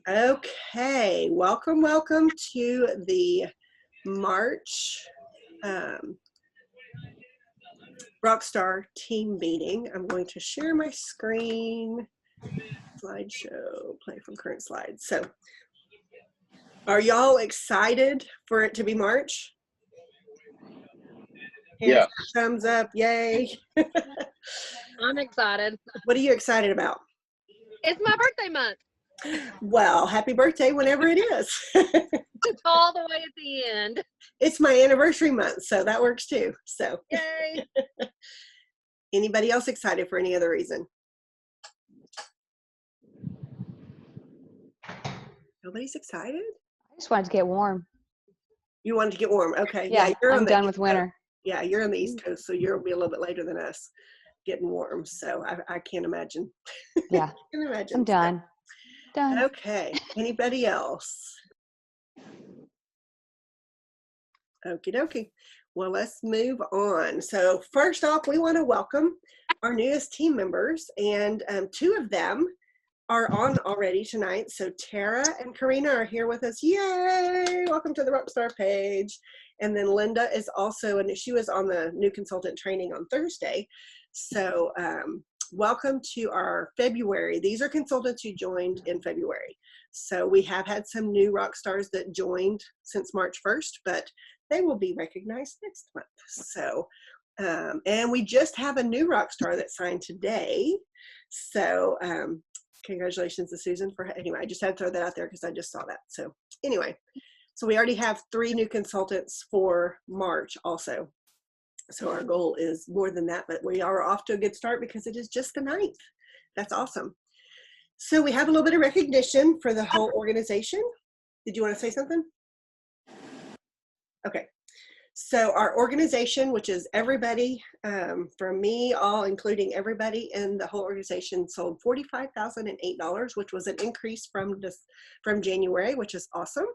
Okay, welcome to the March Rockstar team meeting. I'm going to share my screen, slideshow, play from current slides. So, are y'all excited for it to be March? Yeah. Thumbs up, yay. I'm excited. What are you excited about? It's my birthday month. Well, happy birthday whenever it is. It's all the way at the end. It's my anniversary month, so that works too. So, Yay. anybody else excited for any other reason? Nobody's excited? I just wanted to get warm. You wanted to get warm. Okay. Yeah, you're I'm done with winter. Yeah, you're on the East Coast, so you'll be a little bit later than us getting warm. So I can't imagine. Yeah. I can imagine. I'm done. Done. Okay. Anybody else? Okie dokie. Well, let's move on. So first off, we want to welcome our newest team members, and two of them are on already tonight. So Tara and Karina are here with us. Yay! Welcome to the Rockstar page. And then Linda is also, and she was on the new consultant training on Thursday. So welcome to our February. These are consultants who joined in February. So we have had some new rock stars that joined since March 1st, but they will be recognized next month. So, and we just have a new rock star that signed today. So congratulations to Susan for, anyway, I just had to throw that out there because I just saw that. So anyway, so we already have 3 new consultants for March also. So our goal is more than that, but we are off to a good start because it is just the 9th. That's awesome. So we have a little bit of recognition for the whole organization. Did you want to say something? Okay. So our organization, which is everybody from me, all including everybody in the whole organization, sold $45,008, which was an increase from January, which is awesome.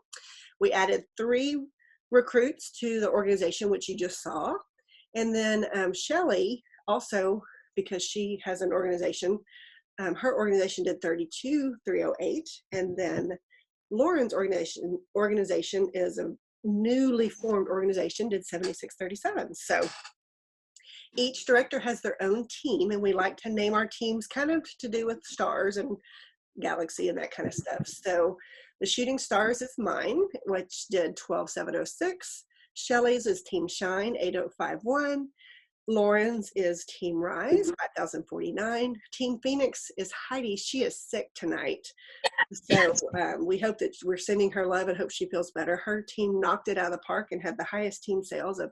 We added 3 recruits to the organization, which you just saw. And then Shelly also, because she has an organization, her organization did 32,308. And then Lauren's organization is a newly formed organization, did 7637. So each director has their own team, and we like to name our teams kind of to do with stars and galaxy and that kind of stuff. So the Shooting Stars is mine, which did 12706. Shelly's is Team Shine, 8051. Lauren's is Team Rise, 5049. Team Phoenix is Heidi. She is sick tonight. So we hope that we're sending her love and hope she feels better. Her team knocked it out of the park and had the highest team sales of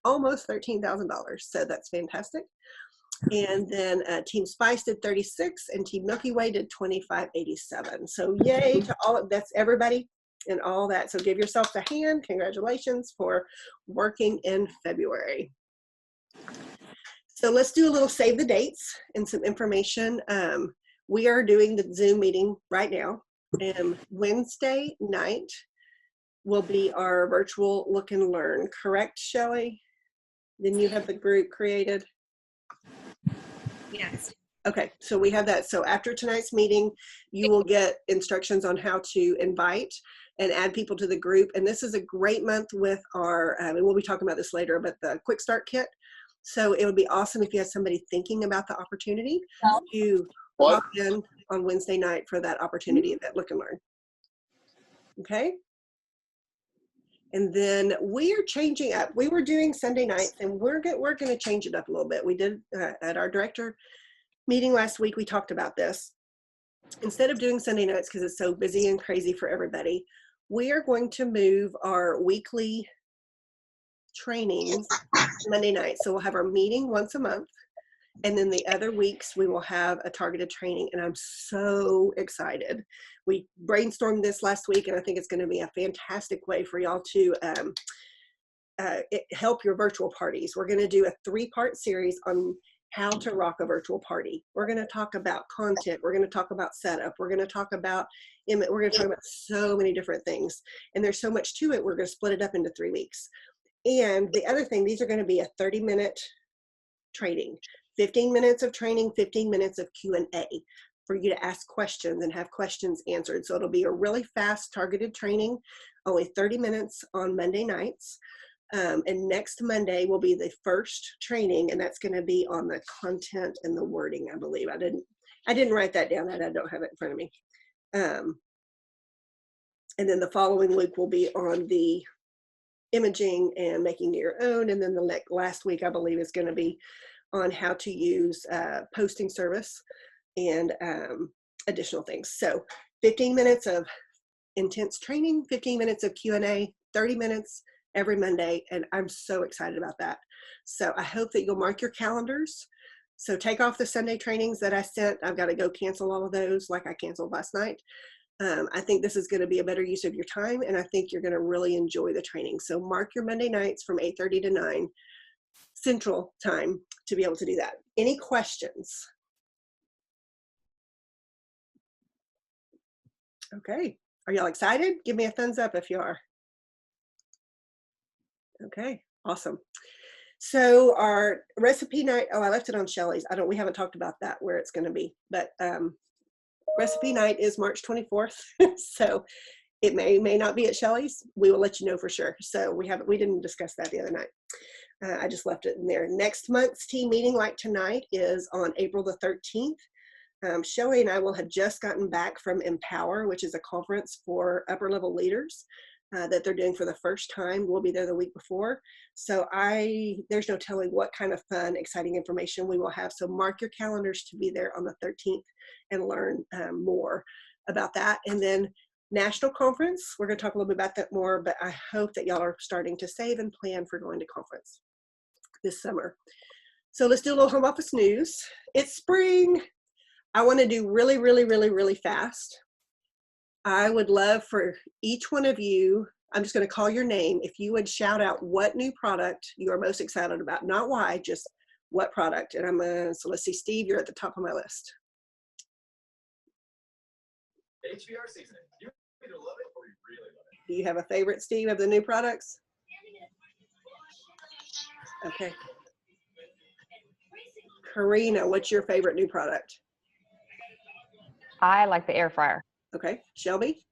almost $13,000. So that's fantastic. And then Team Spice did 36 and Team Milky Way did 2587. So yay to all of that's everybody and all that. So give yourself a hand. Congratulations for working in February. So let's do a little save the dates and some information. We are doing the Zoom meeting right now, and Wednesday night will be our virtual look and learn. Correct, Shelly? Then you have the group created? Yes. Okay, so we have that. So after tonight's meeting, you will get instructions on how to invite and add people to the group. And this is a great month with our, and we'll be talking about this later, but the Quick Start Kit. So it would be awesome if you had somebody thinking about the opportunity to pop in on Wednesday night for that opportunity at that look and learn. Okay. And then we are changing up. We were doing Sunday nights, and we're going to change it up a little bit. We did at our director meeting last week, we talked about this. Instead of doing Sunday nights because it's so busy and crazy for everybody, we are going to move our weekly trainings Monday night. So we'll have our meeting once a month, and then the other weeks we will have a targeted training, and I'm so excited. We brainstormed this last week, and I think it's going to be a fantastic way for y'all to help your virtual parties. We're going to do a 3-part series on how to rock a virtual party. We're going to talk about content. We're going to talk about setup. We're going to talk about we're going to talk about so many different things, and there's so much to it. We're going to split it up into 3 weeks. And the other thing, these are going to be a 30-minute training, 15 minutes of training, 15 minutes of Q&A. for you to ask questions and have questions answered. So it'll be a really fast targeted training, only 30 minutes on Monday nights. And next Monday will be the first training, and that's going to be on the content and the wording, I believe. I didn't write that down. I don't have it in front of me. And then the following week will be on the imaging and making your own. And then the last week, I believe, is going to be on how to use posting service and additional things. So 15 minutes of intense training, 15 minutes of Q&A, 30 minutes every Monday. And I'm so excited about that. So I hope that you'll mark your calendars. So take off the Sunday trainings that I sent. I've got to go cancel all of those like I canceled last night. I think this is going to be a better use of your time, and I think you're going to really enjoy the training. So mark your Monday nights from 8:30 to 9 Central Time to be able to do that. Any questions? Okay. Are y'all excited? Give me a thumbs up if you are. Okay, awesome. So our recipe night, oh, I left it on Shelly's. We haven't talked about that, where it's going to be, but recipe night is March 24th. So it may not be at Shelly's. We will let you know for sure. So we didn't discuss that the other night. I just left it in there. Next month's team meeting, like tonight, is on April the 13th. Shelly and I will have just gotten back from Empower, which is a conference for upper level leaders that they're doing for the first time. We'll be there the week before. So there's no telling what kind of fun, exciting information we will have. So mark your calendars to be there on the 13th and learn more about that. And then National Conference, we're going to talk a little bit about that more, but I hope that y'all are starting to save and plan for going to conference this summer. So let's do a little home office news. It's spring. I want to do really, really, really, really fast. I would love for each one of you, I'm just going to call your name, if you would shout out what new product you are most excited about. Not why, just what product. And so let's see, Steve, you're at the top of my list. HVR season. You either love it or you really love it. Do you have a favorite, Steve, of the new products? Okay. Karina, what's your favorite new product? I like the air fryer. Okay. Shelby?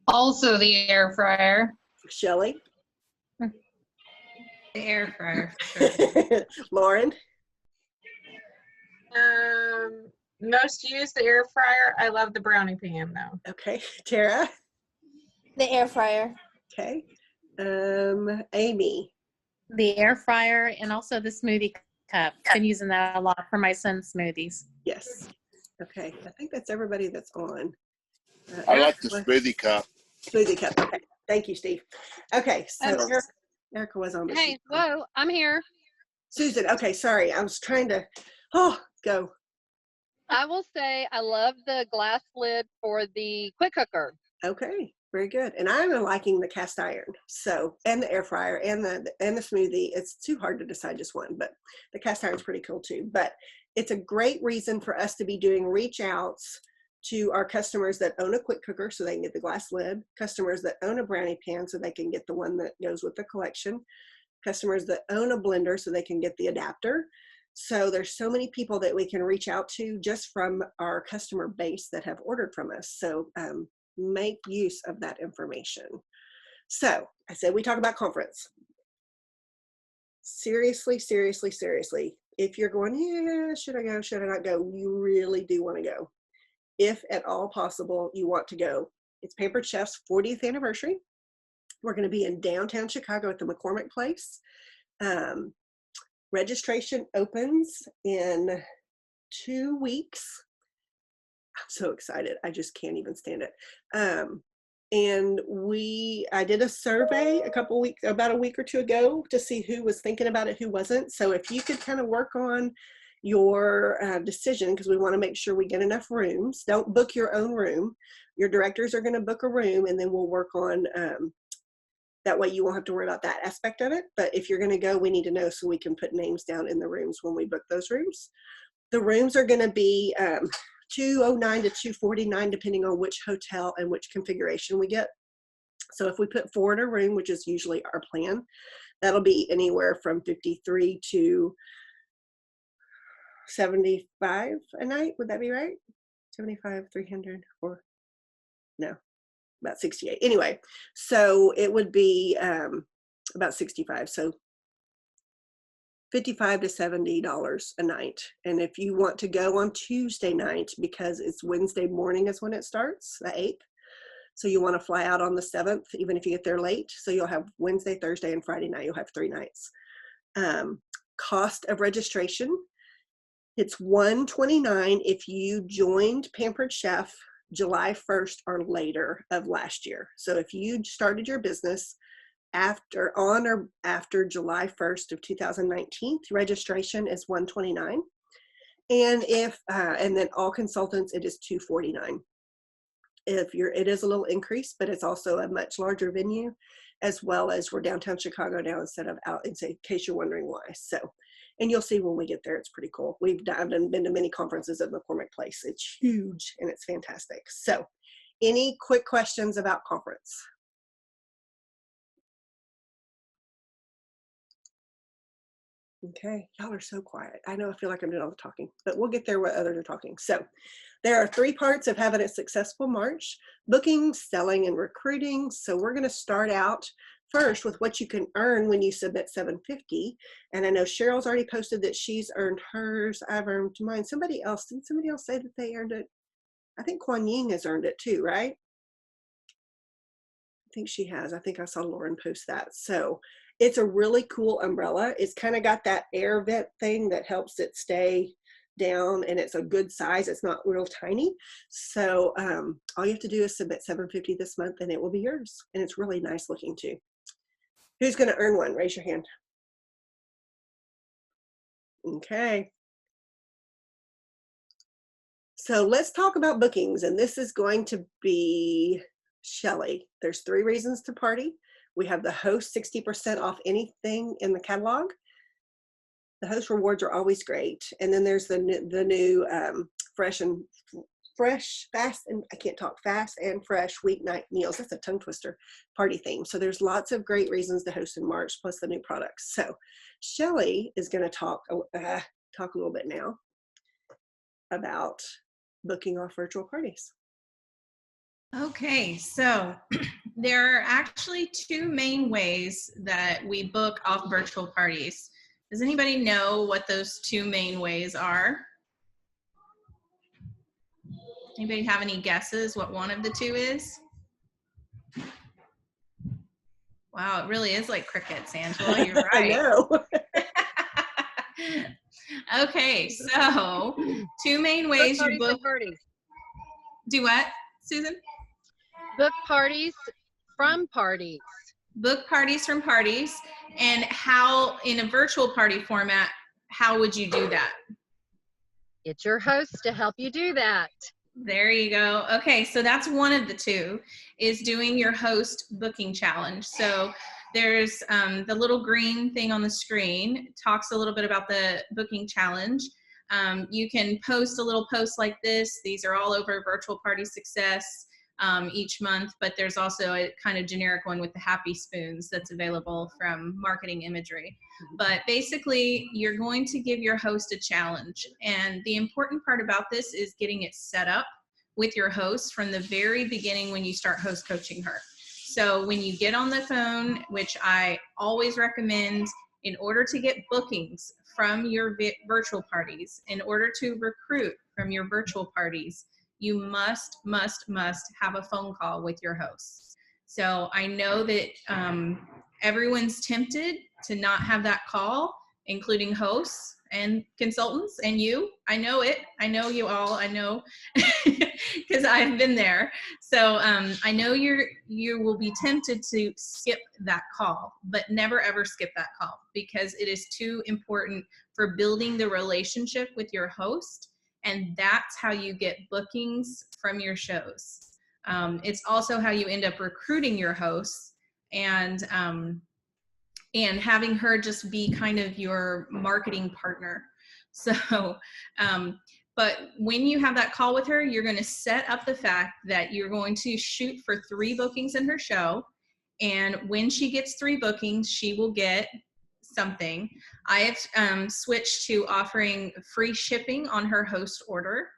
Also the air fryer. Shelly? The air fryer. For sure. Lauren? Most used the air fryer. I love the brownie pan though. Okay. Tara? The air fryer. Okay. Amy? The air fryer and also the smoothie cup. Been using that a lot for my son's smoothies. Yes. Okay. I think that's everybody that's on. I like the smoothie cup. Smoothie cup. Okay. Thank you, Steve. Okay. So Erica was on. Hey, whoa, I'm here. Susan. Okay. Sorry. I was trying to, go. I will say I love the glass lid for the quick cooker. Okay. Very good. And I'm liking the cast iron. So, and the air fryer and the smoothie. It's too hard to decide just one, but the cast iron is pretty cool too. But it's a great reason for us to be doing reach outs to our customers that own a quick cooker so they can get the glass lid, customers that own a brownie pan so they can get the one that goes with the collection, customers that own a blender so they can get the adapter. So there's so many people that we can reach out to just from our customer base that have ordered from us. So make use of that information. So I said we talk about conference. Seriously, seriously, seriously. If you're going, yeah, should I go, should I not go? You really do want to go. If at all possible, you want to go. It's Pampered Chef's 40th anniversary. We're going to be in downtown Chicago at the McCormick Place. Registration opens in 2 weeks. I'm so excited. I just can't even stand it. And I did a survey about a week or two ago to see who was thinking about it, who wasn't. So if you could kind of work on your decision, because we want to make sure we get enough rooms. Don't book your own room. Your directors are going to book a room, and then we'll work on that way you won't have to worry about that aspect of it. But if you're going to go, we need to know so we can put names down in the rooms when we book those rooms. The rooms are going to be $209 to $249, depending on which hotel and which configuration we get. So if we put 4 in a room, which is usually our plan, that'll be anywhere from $53 to $75 a night. Would that be right? 75, 300, or no, about 68. Anyway, so it would be about 65. So $55 to $70 a night. And if you want to go on Tuesday night, because it's Wednesday morning is when it starts, the 8th. So you want to fly out on the 7th, even if you get there late. So you'll have Wednesday, Thursday, and Friday night. You'll have 3 nights. Cost of registration, it's $129 if you joined Pampered Chef July 1st or later of last year. So if you started your business on or after July 1st of 2019, registration is $129. And and then all consultants, it is $249. It is a little increase, but it's also a much larger venue, as well as we're downtown Chicago now instead of out, in case you're wondering why. So, and you'll see when we get there, it's pretty cool. I've been to many conferences at McCormick Place. It's huge and it's fantastic. So, any quick questions about conference? Okay, y'all are so quiet. I know I feel like I'm doing all the talking, but we'll get there where others are talking. So there are 3 parts of having a successful March: booking, selling, and recruiting. So we're going to start out first with what you can earn when you submit $750. And I know Cheryl's already posted that she's earned hers. I've earned mine. Didn't somebody else say that they earned it? I think Kuan Yin has earned it too, right? I think she has. I think I saw Lauren post that. So it's a really cool umbrella. It's kind of got that air vent thing that helps it stay down, and it's a good size. It's not real tiny. So all you have to do is submit $750 this month and it will be yours. And it's really nice looking too. Who's going to earn one? Raise your hand. Okay. So let's talk about bookings. And this is going to be Shelly. There's 3 reasons to party. We have the host 60% off anything in the catalog. The host rewards are always great. And then there's the new fast and fresh weeknight meals. That's a tongue twister, party theme. So there's lots of great reasons to host in March, plus the new products. So Shelly is going to talk a little bit now about booking off virtual parties. Okay, so there are actually 2 main ways that we book off virtual parties. Does anybody know what those 2 main ways are? Anybody have any guesses what one of the 2 is? Wow, it really is like crickets, Angela. You're right. I know. Okay, so 2 main ways you book. Parties. Do what, Susan? Book parties from parties. Book parties from parties. And how, in a virtual party format, how would you do that? Get your host to help you do that. There you go. Okay, so that's one of the 2, is doing your host booking challenge. So there's the little green thing on the screen, talks a little bit about the booking challenge. You can post a little post like this. These are all over Virtual Party Success each month, but there's also a kind of generic one with the happy spoons that's available from Marketing Imagery. But basically, you're going to give your host a challenge. And the important part about this is getting it set up with your host from the very beginning when you start host coaching her. So when you get on the phone, which I always recommend, in order to get bookings from your virtual parties, in order to recruit from your virtual parties, you must have a phone call with your hosts. So I know that everyone's tempted to not have that call, including hosts and consultants and you. I know it. I know you all. I know because I've been there. So I know you will be tempted to skip that call, but never ever skip that call, because it is too important for building the relationship with your host. And that's how you get bookings from your shows. It's also how you end up recruiting your hosts and having her just be kind of your marketing partner. So, but when you have that call with her, you're going to set up the fact that you're going to shoot for 3 bookings in her show. And when she gets 3 bookings, she will get something. I have switched to offering free shipping on her host order.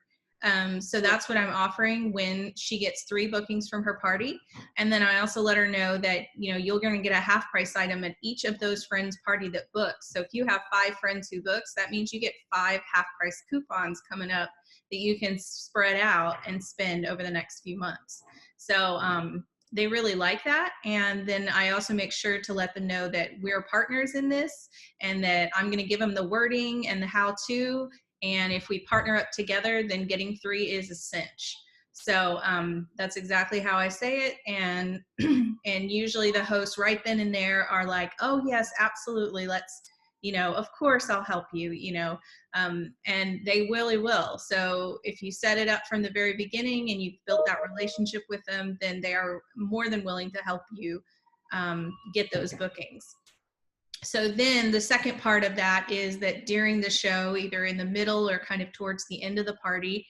So that's what I'm offering when she gets 3 bookings from her party. And then I also let her know that, you know, you're going to get a half price item at each of those friends' party that books. So if you have 5 friends who books, that means you get 5 half price coupons coming up that you can spread out and spend over the next few months. So they really like that. And then I also make sure to let them know that we're partners in this and that I'm going to give them the wording and the how to. And if we partner up together, then getting 3 is a cinch. So that's exactly how I say it. And and usually the hosts right then and there are like, oh yes, absolutely. Let's, you know, of course I'll help you, you know, and they really will. So if you set it up from the very beginning and you've built that relationship with them, then they are more than willing to help you get those bookings. So then the second part of that is that during the show, either in the middle or kind of towards the end of the party,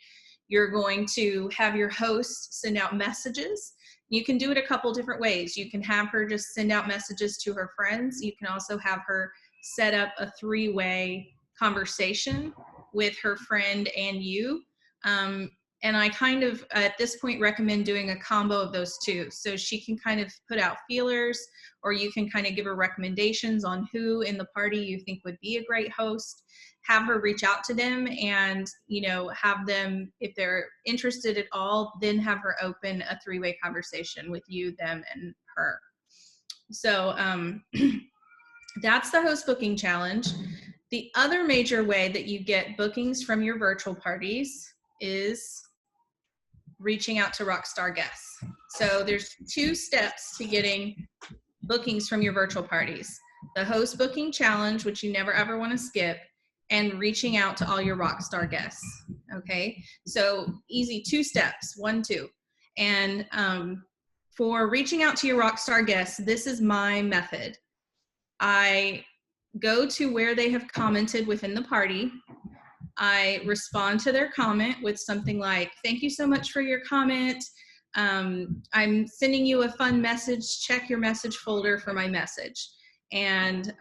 you're going to have your host send out messages. You can do it a couple different ways. You can have her just send out messages to her friends. You can also have her set up a 3-way conversation with her friend and you. And I kind of, at this point, recommend doing a combo of those 2. So she can kind of put out feelers, or you can kind of give her recommendations on who in the party you think would be a great host. Have her reach out to them and, you know, have them, if they're interested at all, then have her open a 3-way conversation with you, them, and her. So that's the host booking challenge. The other major way that you get bookings from your virtual parties is reaching out to Rockstar guests. So there's 2 steps to getting bookings from your virtual parties: the host booking challenge, which you never ever want to skip, and reaching out to all your Rockstar guests. Okay, so easy 2 steps, 1, 2. And for reaching out to your Rockstar guests, this is my method. I go to where they have commented within the party. I respond to their comment with something like, thank you so much for your comment. I'm sending you a fun message. Check your message folder for my message. And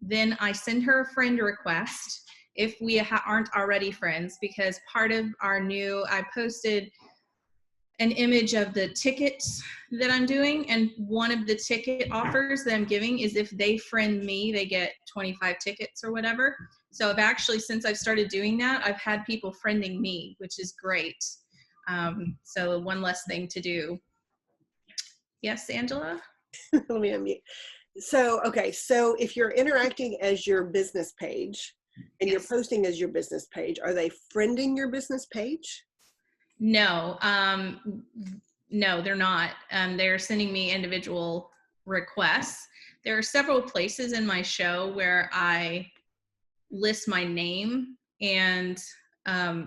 then I send her a friend request if we aren't already friends, because part of our new, I posted an image of the tickets that I'm doing, and one of the ticket offers that I'm giving is if they friend me, they get 25 tickets or whatever. So I've actually, since I've started doing that, I've had people friending me, which is great. So one less thing to do. Yes, Angela? Let me unmute. So, okay, so if you're interacting as your business page and Yes. you're posting as your business page, are they friending your business page? No, no, they're not. They're sending me individual requests. There are several places in my show where I list my name and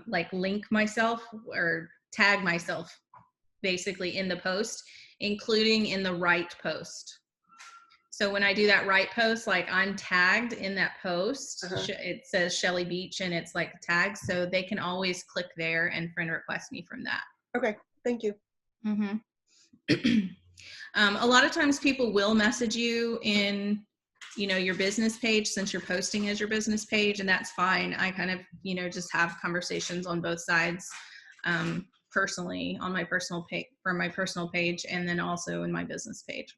like link myself or tag myself basically in the post, including in the right post. So when I do that right post, like I'm tagged in that post, it says Shelly Beach and it's like tagged, so they can always click there and friend request me from that. Okay, thank you. A lot of times people will message you in, you know, your business page, since you're posting as your business page, and that's fine. I kind of, you know, just have conversations on both sides, personally on my personal page, from my personal page, and then also in my business page.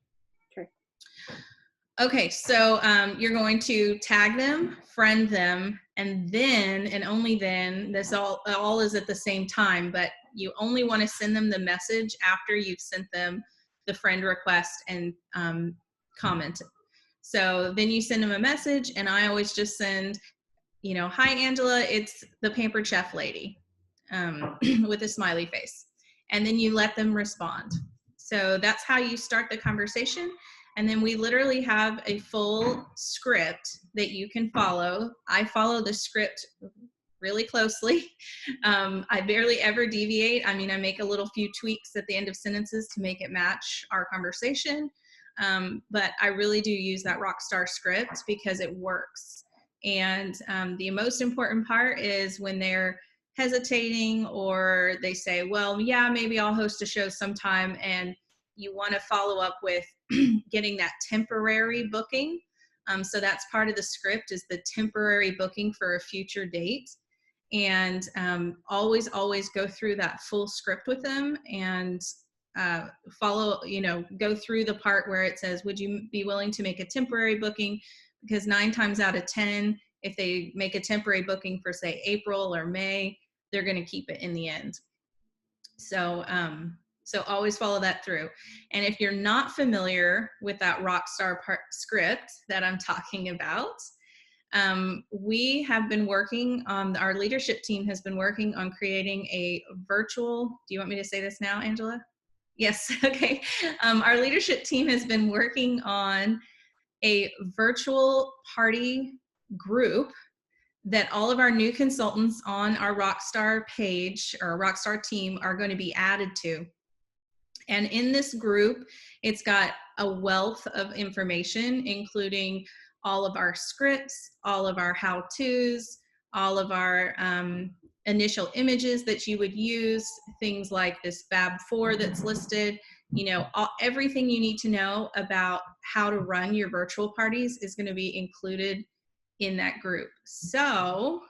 Okay, so you're going to tag them, friend them, and then, and only then, this all is at the same time, but you only want to send them the message after you've sent them the friend request and commented. So then you send them a message, and I always just send, you know, hi Angela, it's the Pampered Chef lady, with a smiley face. And then you let them respond. So that's how you start the conversation. And then we literally have a full script that you can follow. I follow the script really closely. I barely ever deviate. I mean, I make a little few tweaks at the end of sentences to make it match our conversation. But I really do use that Rockstar script because it works. And the most important part is when they're hesitating or they say, well, yeah, maybe I'll host a show sometime, and you want to follow up with getting that temporary booking. So that's part of the script, is the temporary booking for a future date. And always go through that full script with them, and follow, go through the part where it says, would you be willing to make a temporary booking? Because 9 times out of 10, if they make a temporary booking for, say, April or May, they're going to keep it in the end. So always follow that through. And if you're not familiar with that Rockstar script that I'm talking about, we have been working on, our leadership team has been working on creating a virtual, do you want me to say this now, Angela? Yes, okay. Our leadership team has been working on a virtual party group that all of our new consultants on our Rockstar page or Rockstar team are going to be added to. And in this group, it's got a wealth of information, including all of our scripts, all of our how-tos, all of our initial images that you would use, things like this BAB4 that's listed, everything you need to know about how to run your virtual parties is going to be included in that group. So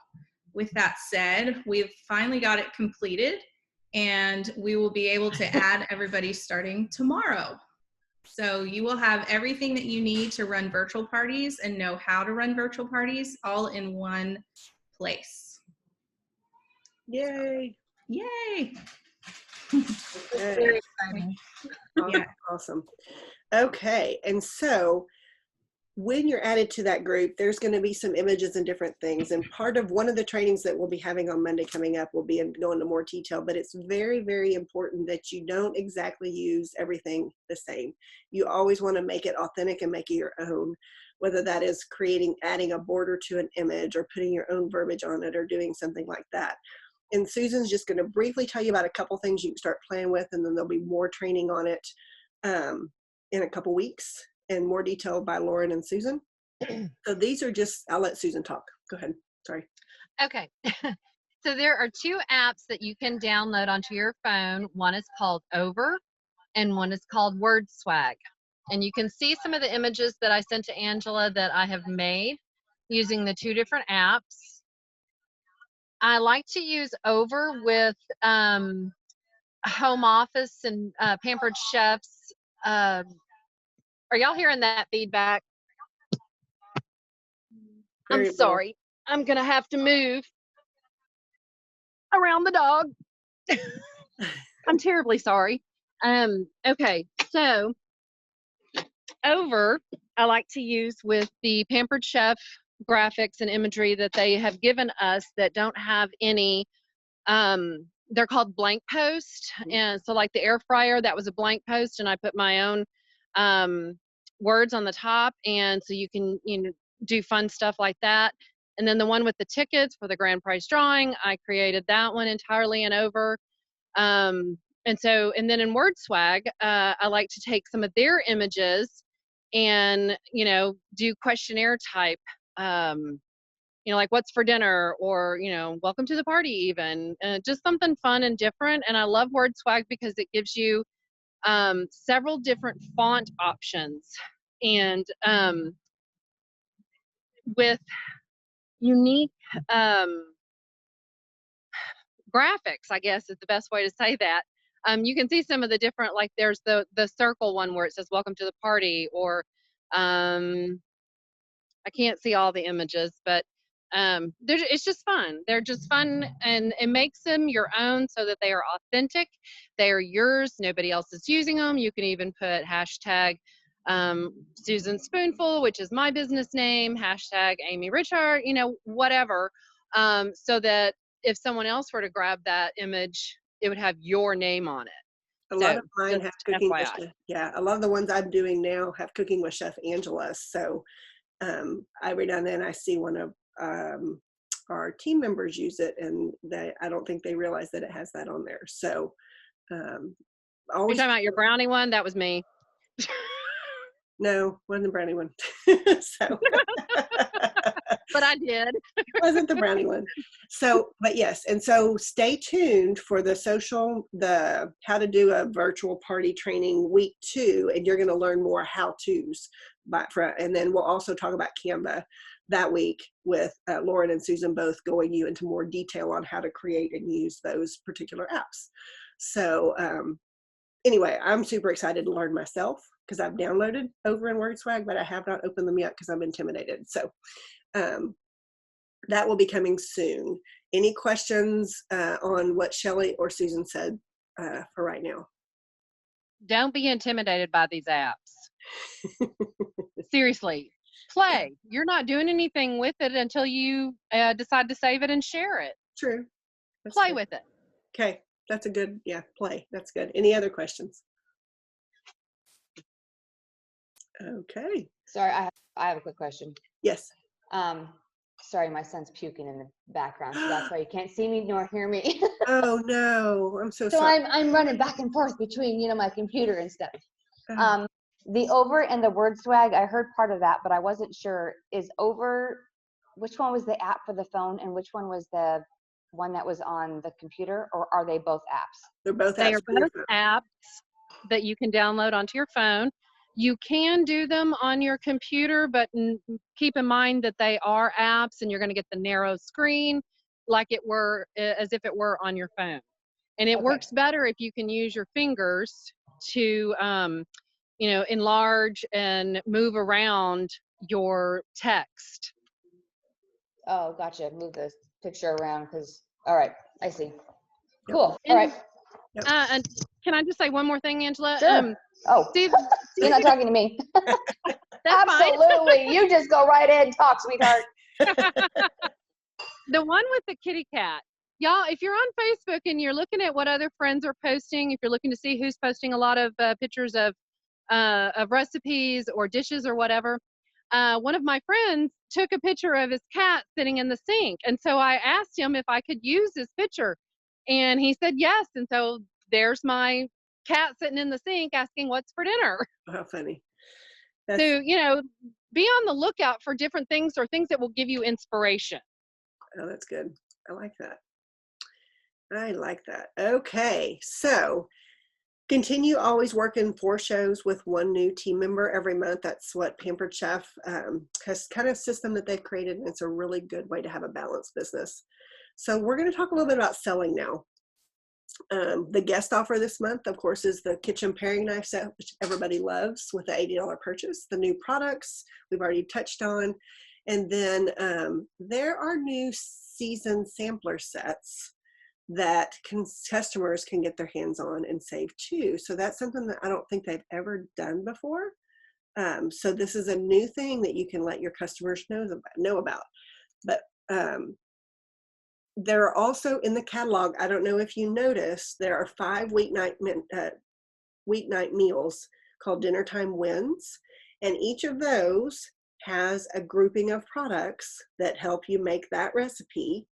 with that said, we've finally got it completed, and we will be able to add everybody starting tomorrow. So you will have everything that you need to run virtual parties and know how to run virtual parties all in one place. Yay. Yay. Very exciting. Yeah. Awesome. Okay. And so when you're added to that group, there's going to be some images and different things. And part of one of the trainings that we'll be having on Monday coming up will be go into more detail, but it's very, very important that you don't exactly use everything the same. You always want to make it authentic and make it your own, whether that is adding a border to an image or putting your own verbiage on it or doing something like that. And Susan's just going to briefly tell you about a couple things you can start playing with, and then there'll be more training on it in a couple weeks, and more detail by Lauren and Susan. So these are just, I'll let Susan talk. Go ahead. Sorry. Okay. So there are 2 apps that you can download onto your phone. One is called Over and one is called Word Swag. And you can see some of the images that I sent to Angela that I have made using the 2 different apps. I like to use Over with Home Office and Pampered Chefs. Are y'all hearing that feedback? Very I'm sorry. I'm going to have to move around the dog. I'm terribly sorry. Okay, so Over, I like to use with the Pampered Chef graphics and imagery that they have given us that don't have any, they're called blank post. And so like the air fryer, that was a blank post, and I put my own words on the top, and so you can do fun stuff like that. And then the one with the tickets for the grand prize drawing, I created that one entirely in Over. And then in Word Swag, I like to take some of their images and do questionnaire type, like what's for dinner, or welcome to the party, even just something fun and different. And I love Word Swag because it gives you several different font options, and with unique graphics, I guess is the best way to say that. You can see some of the different, like there's the circle one where it says welcome to the party, or I can't see all the images, but it's just fun. They're just fun, and it makes them your own so that they are authentic. They are yours. Nobody else is using them. You can even put hashtag Susan Spoonful, which is my business name, hashtag Amy Richard, whatever, so that if someone else were to grab that image, it would have your name on it. A lot of mine have cooking with Chef. Yeah, a lot of the ones I'm doing now have cooking with Chef Angela. So every now and then I see one of our team members use it, and I don't think they realize that it has that on there. So always. You're talking about your brownie one? That was me. No, wasn't the brownie one. So but I did. It wasn't the brownie one. So, but yes, and so stay tuned for the how to do a virtual party training week 2, and you're going to learn more how-tos. And then we'll also talk about Canva that week with Lauren and Susan both going you into more detail on how to create and use those particular apps. So anyway, I'm super excited to learn myself because I've downloaded over in WordSwag, but I have not opened them yet because I'm intimidated. So that will be coming soon. Any questions on what Shelley or Susan said for right now? Don't be intimidated by these apps. Seriously, play. You're not doing anything with it until you decide to save it and share it. True. Play with it. Okay, that's a good, play. That's good. Any other questions? Okay. Sorry, I have a quick question. Yes. Sorry, my son's puking in the background, so that's why you can't see me nor hear me. Oh no, I'm so So sorry. I'm running back and forth between, my computer and stuff. Oh. The over and the word swag, I heard part of that, but I wasn't sure. Is over, which one was the app for the phone and which one was the one that was on the computer, or are they both apps? They're both They apps. are both apps that you can download onto your phone. You can do them on your computer, but keep in mind that they are apps and you're going to get the narrow screen like it were, as if it were on your phone. And it works better if you can use your fingers to, enlarge and move around your text. Oh, gotcha. Move the picture around all right, I see. Cool. All right. And can I just say one more thing, Angela? Sure. You're not talking to me. Absolutely. You just go right ahead and talk, sweetheart. The one with the kitty cat. Y'all, if you're on Facebook and you're looking at what other friends are posting, if you're looking to see who's posting a lot of pictures of recipes or dishes or whatever, one of my friends took a picture of his cat sitting in the sink. And so I asked him if I could use his picture. And he said yes. And so there's my cat sitting in the sink asking what's for dinner. How funny. So, be on the lookout for different things or things that will give you inspiration. Oh, that's good. I like that. I like that. Okay. So continue always working 4 shows with 1 new team member every month. That's what Pampered Chef has kind of system that they've created. And it's a really good way to have a balanced business. So we're going to talk a little bit about selling now. The guest offer this month, of course, is the kitchen paring knife set, which everybody loves, with the $80 purchase. The new products we've already touched on. And then there are new seasoned sampler sets that customers can get their hands on and save too. So that's something that I don't think they've ever done before. So this is a new thing that you can let your customers know about. But there are also in the catalog, I don't know if you noticed, there are 5 weeknight meals called Dinner Time Wins. And each of those has a grouping of products that help you make that recipe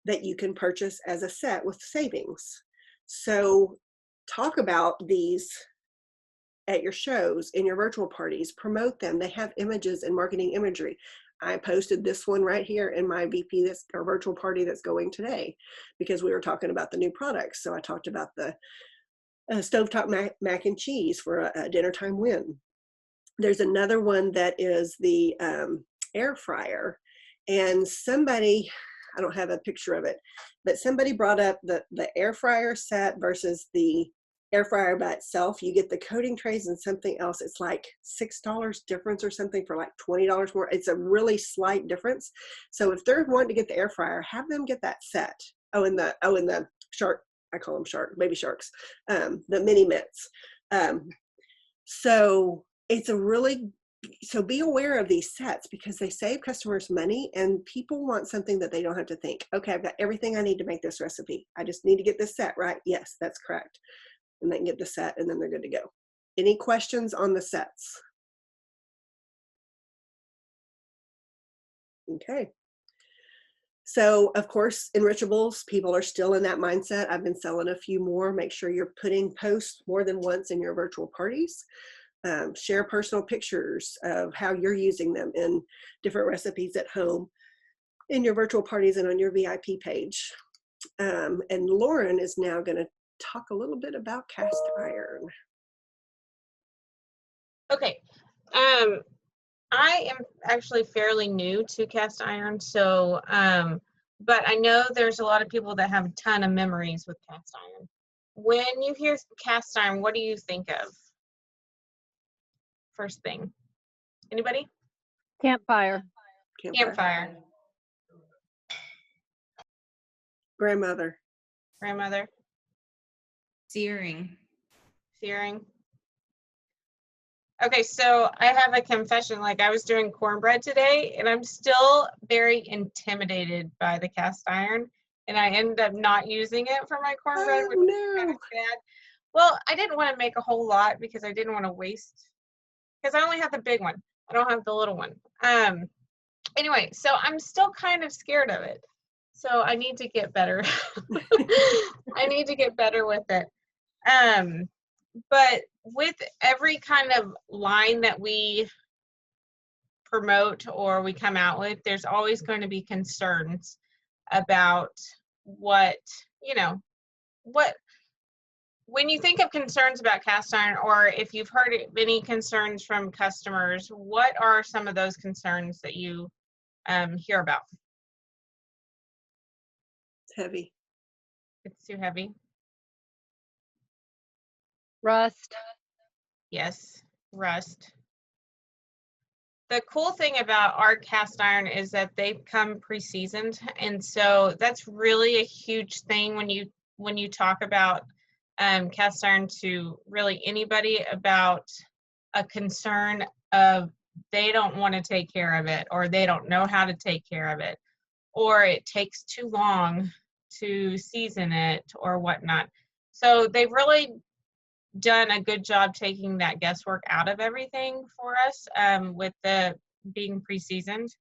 that you can purchase as a set with savings. So talk about these at your shows, in your virtual parties, promote them. They have images and marketing imagery. I posted this one right here in my VP, our virtual party that's going today, because we were talking about the new products. So I talked about the stovetop mac and cheese for a dinner time win. There's another one that is the air fryer, and somebody, I don't have a picture of it, but somebody brought up the air fryer set versus the air fryer by itself. You get the coating trays and something else. It's like $6 difference or something for like $20 more. It's a really slight difference. So if they're wanting to get the air fryer, have them get that set. And the shark, I call them baby sharks, the mini mitts. So it's so be aware of these sets because they save customers money, and people want something that they don't have to think, okay, I've got everything I need to make this recipe. I just need to get this set, right? Yes, that's correct. And they can get the set and then they're good to go. Any questions on the sets? Okay. So of course, enrichables, people are still in that mindset. I've been selling a few more. Make sure you're putting posts more than once in your virtual parties. Share personal pictures of how you're using them in different recipes at home, in your virtual parties, and on your VIP page. And Lauren is now going to talk a little bit about cast iron. Okay. I am actually fairly new to cast iron, so but I know there's a lot of people that have a ton of memories with cast iron. When you hear cast iron, what do you think of? First thing. Anybody? Campfire. Campfire. Grandmother. Grandmother. Searing. Searing. Okay, so I have a confession. Like, I was doing cornbread today, and I'm still very intimidated by the cast iron, and I ended up not using it for my cornbread, Oh, which is no. kind of sad. Well, I didn't want to make a whole lot because I didn't want to waste, because I only have the big one. I don't have the little one. Anyway, so I'm still kind of scared of it. So I need to get better. I need to get better with it. But with every kind of line that we promote or we come out with, there's always going to be concerns about what, when you think of concerns about cast iron, or if you've heard any concerns from customers, what are some of those concerns that you hear about? It's heavy. It's too heavy. Rust. Yes, rust. The cool thing about our cast iron is that they come pre-seasoned, and so that's really a huge thing when you talk about cast iron to really anybody about a concern of they don't want to take care of it, or they don't know how to take care of it, or it takes too long to season it or whatnot. So they've really done a good job taking that guesswork out of everything for us with the being pre-seasoned.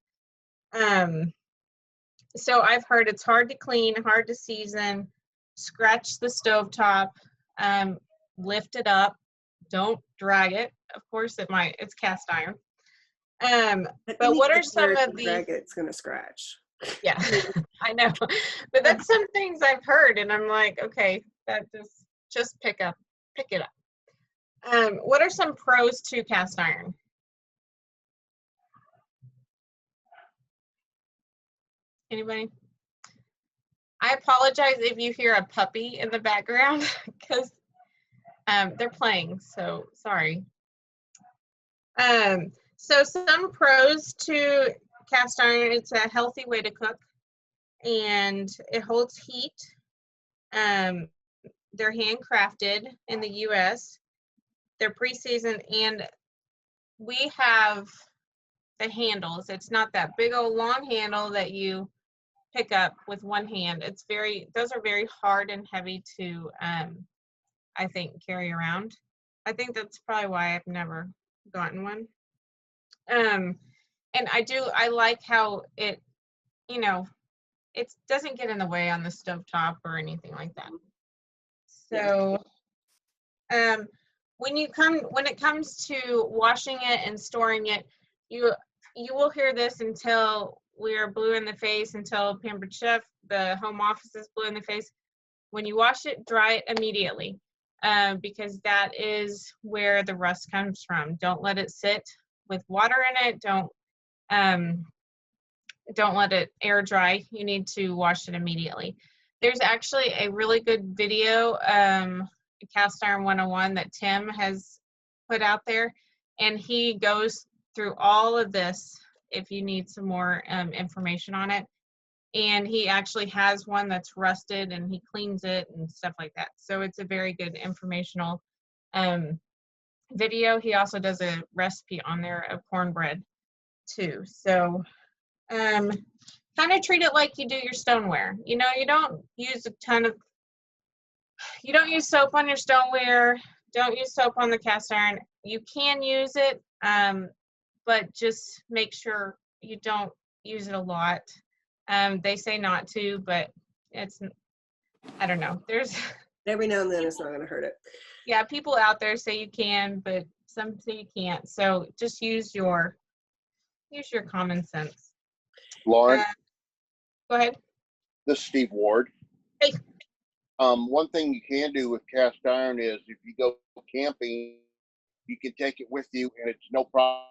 So I've heard it's hard to clean, hard to season, scratch the stovetop, lift it up, don't drag it. Of course, it's cast iron. But what are some of the drag it's going to scratch? Yeah, I know, but that's some things I've heard, and I'm like, okay, that just pick it up. What are some pros to cast iron? Anybody? I apologize if you hear a puppy in the background because they're playing, so sorry. So some pros to cast iron: it's a healthy way to cook, and it holds heat. They're handcrafted in the U.S. They're pre-seasoned, and we have the handles. It's not that big old long handle that you pick up with one hand. Those are very hard and heavy to, I think, carry around. I think that's probably why I've never gotten one. And I like how it, it doesn't get in the way on the stovetop or anything like that. So, when it comes to washing it and storing it, you will hear this until we're blue in the face, until Pampered Chef, the home office, is blue in the face. When you wash it, dry it immediately, because that is where the rust comes from. Don't let it sit with water in it. Don't let it air dry. You need to wash it immediately. There's actually a really good video, Cast Iron 101, that Tim has put out there, and he goes through all of this if you need some more information on it. And he actually has one that's rusted, and he cleans it and stuff like that. So it's a very good informational video. He also does a recipe on there of cornbread too. So kind of treat it like you do your stoneware. You don't use you don't use soap on your stoneware. Don't use soap on the cast iron. You can use it, but just make sure you don't use it a lot. They say not to, but I don't know. There's every now and then it's not going to hurt it. Yeah, people out there say you can, but some say you can't. So just use your common sense. Lauren, Go ahead. this is Steve Ward. Hey. One thing you can do with cast iron is if you go camping, you can take it with you, and it's no problem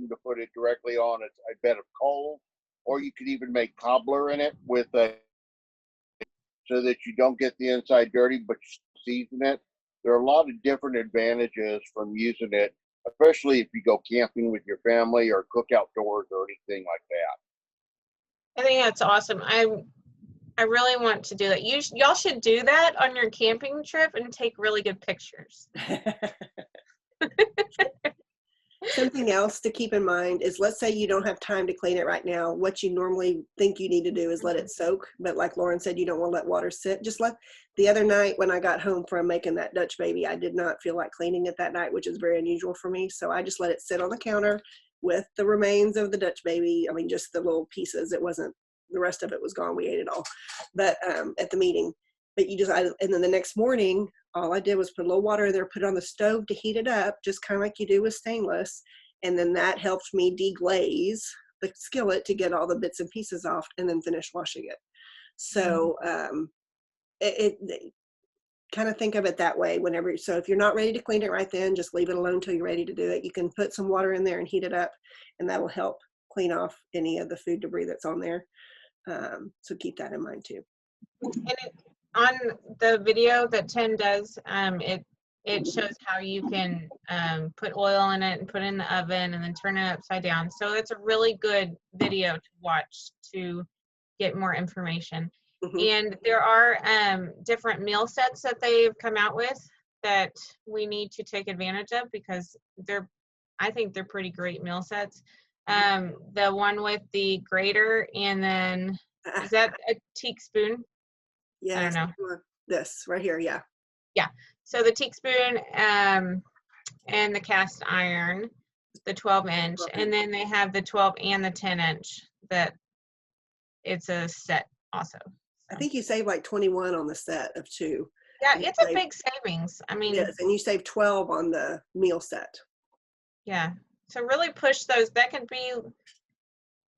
to put it directly on a bed of coal, or you could even make cobbler in it with so that you don't get the inside dirty, but you season it. There are a lot of different advantages from using it, especially if you go camping with your family or cook outdoors or anything like that. I think that's awesome. I really want to do that. Y'all should do that on your camping trip and take really good pictures. Something else to keep in mind is, let's say you don't have time to clean it right now. What you normally think you need to do is let it soak. But like Lauren said, you don't want to let water sit. Just let the other night when I got home from making that Dutch baby, I did not feel like cleaning it that night, which is very unusual for me. So I just let it sit on the counter with the remains of the Dutch baby. I mean, just the little pieces. It wasn't, the rest of it was gone. We ate it all. But at the meeting. But and then the next morning, all I did was put a little water in there, put it on the stove to heat it up, just kind of like you do with stainless. And then that helped me deglaze the skillet to get all the bits and pieces off, and then finish washing it. So kind of think of it that way whenever. So if you're not ready to clean it right then, just leave it alone until you're ready to do it. You can put some water in there and heat it up, and that will help clean off any of the food debris that's on there. So keep that in mind too. And on the video that Tim does, it shows how you can put oil in it and put it in the oven and then turn it upside down. So it's a really good video to watch to get more information. And there are different meal sets that they've come out with that we need to take advantage of, because I think they're pretty great meal sets. The one with the grater, and then is that a teak spoon? Yeah, I don't know. This right here, yeah. Yeah. So the teak spoon and the cast iron, the 12-inch, and then they have the 12 and the 10-inch that it's a set also. So. I think you save like 21 on the set of 2. Yeah, it's a big savings. I mean, yes, and you save 12 on the meal set. Yeah. So really push those. That can be.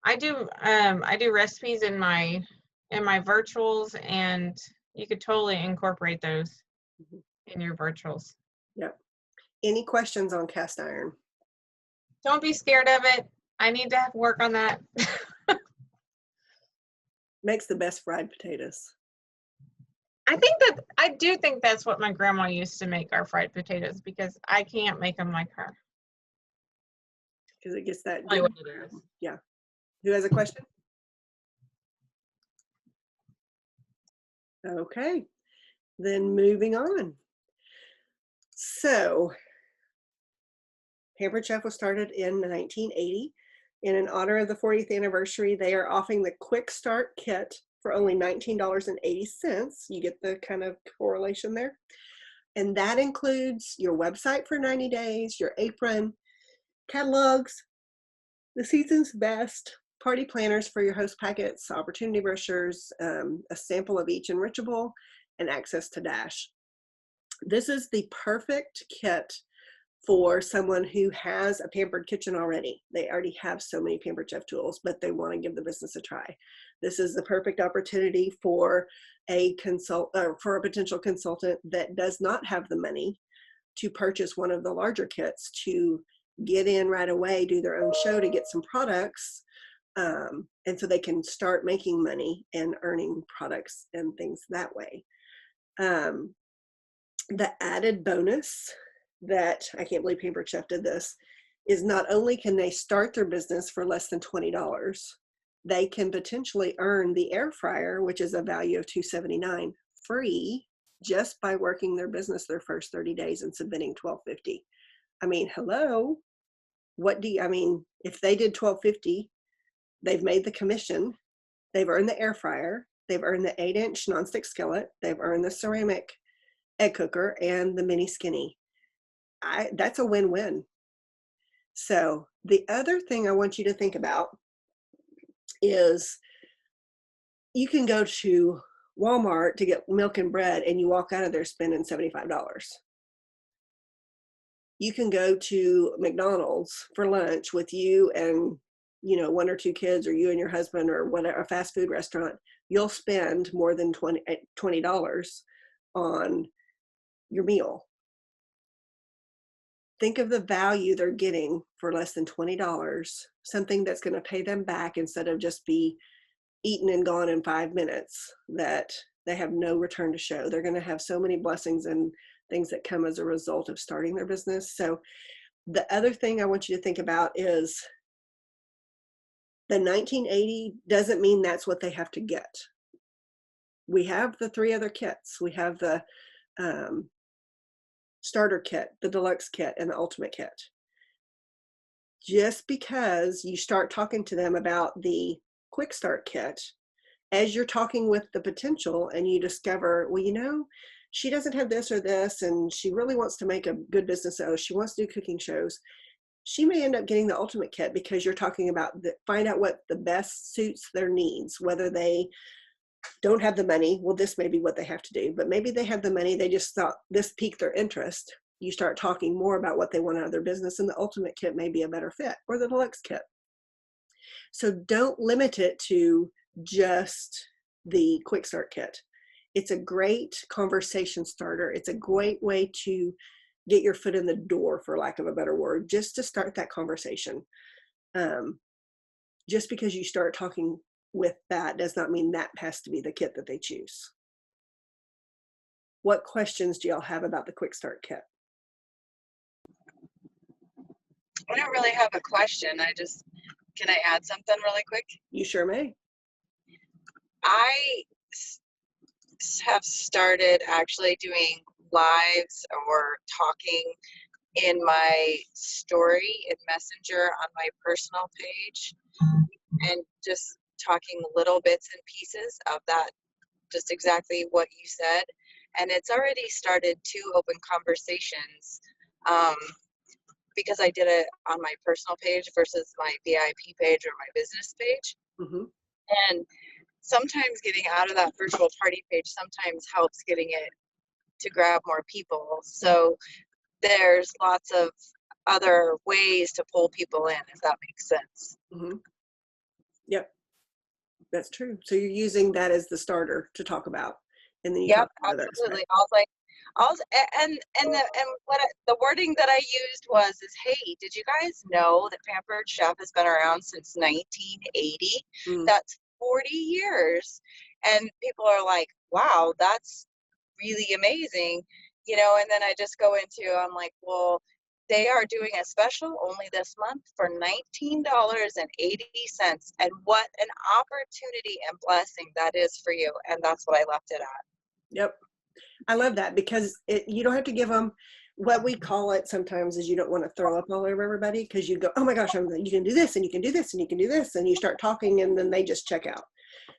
I do recipes in my virtuals, and you could totally incorporate those in your virtuals. Yep. Any questions on cast iron? Don't be scared of it. I need to work on that. Makes the best fried potatoes. I do think that's what my grandma used to make our fried potatoes, because I can't make them like her. Because it gets that. What it is. Yeah. Who has a question? Okay. Then moving on. So, Pampered Chef was started in 1980. In honor of the 40th anniversary, they are offering the Quick Start Kit for only $19.80. You get the kind of correlation there. And that includes your website for 90 days, your apron, catalogs, the season's best, party planners for your host packets, opportunity brochures, a sample of each enrichable, and access to Dash. This is the perfect kit for someone who has a Pampered Kitchen already. They already have so many Pampered Chef tools, but they want to give the business a try. This is the perfect opportunity for a potential consultant that does not have the money to purchase one of the larger kits, to get in right away, do their own show to get some products, and so they can start making money and earning products and things that way. The added bonus that I can't believe Pampered Chef did this is not only can they start their business for less than $20, they can potentially earn the air fryer, which is a value of $279, free just by working their business their first 30 days and submitting $12.50. I mean, hello, if they did $12.50, they've made the commission, they've earned the air fryer, they've earned the 8-inch nonstick skillet, they've earned the ceramic egg cooker and the mini skinny. That's a win-win. So the other thing I want you to think about is you can go to Walmart to get milk and bread and you walk out of there spending $75. You can go to McDonald's for lunch with you and, you know, 1 or 2 kids, or you and your husband, or whatever, a fast food restaurant. You'll spend more than $20 on your meal. Think of the value they're getting for less than $20, something that's going to pay them back instead of just be eaten and gone in 5 minutes, that they have no return to show. They're going to have so many blessings and things that come as a result of starting their business. So the other thing I want you to think about is the 1980 doesn't mean that's what they have to get. We have the 3 other kits. We have the starter kit, the deluxe kit, and the ultimate kit. Just because you start talking to them about the quick start kit, as you're talking with the potential and you discover, well, you know, she doesn't have this or this, and she really wants to make a good business. Oh, she wants to do cooking shows. She may end up getting the ultimate kit because you're talking about find out what the best suits their needs, whether they don't have the money. Well, this may be what they have to do, but maybe they have the money. They just thought this piqued their interest. You start talking more about what they want out of their business, and the ultimate kit may be a better fit, or the deluxe kit. So don't limit it to just the quick start kit. It's a great conversation starter. It's a great way to get your foot in the door, for lack of a better word, just to start that conversation. Just because you start talking with that does not mean that has to be the kit that they choose. What questions do y'all have about the quick start kit? I don't really have a question. Can I add something really quick? You sure may. I have started actually doing lives or talking in my story in Messenger on my personal page, and just talking little bits and pieces of that, just exactly what you said. And it's already started 2 open conversations, because I did it on my personal page versus my VIP page or my business page. Mm-hmm. And sometimes getting out of that virtual party page sometimes helps getting it to grab more people. So there's lots of other ways to pull people in, if that makes sense. Mm-hmm. Yep, that's true. So you're using that as the starter to talk about, and then you talk about other Absolutely. aspects. The wording that I used was, hey, did you guys know that Pampered Chef has been around since 1980? That's 40 years. And people are like, wow, that's really amazing. You know, and then I just go into, I'm like, well, they are doing a special only this month for $19.80. And what an opportunity and blessing that is for you. And that's what I left it at. Yep. I love that, because you don't have to give them, what we call it sometimes is, you don't want to throw up all over everybody, because you go, oh my gosh, you can do this and you can do this and you can do this, and you start talking and then they just check out.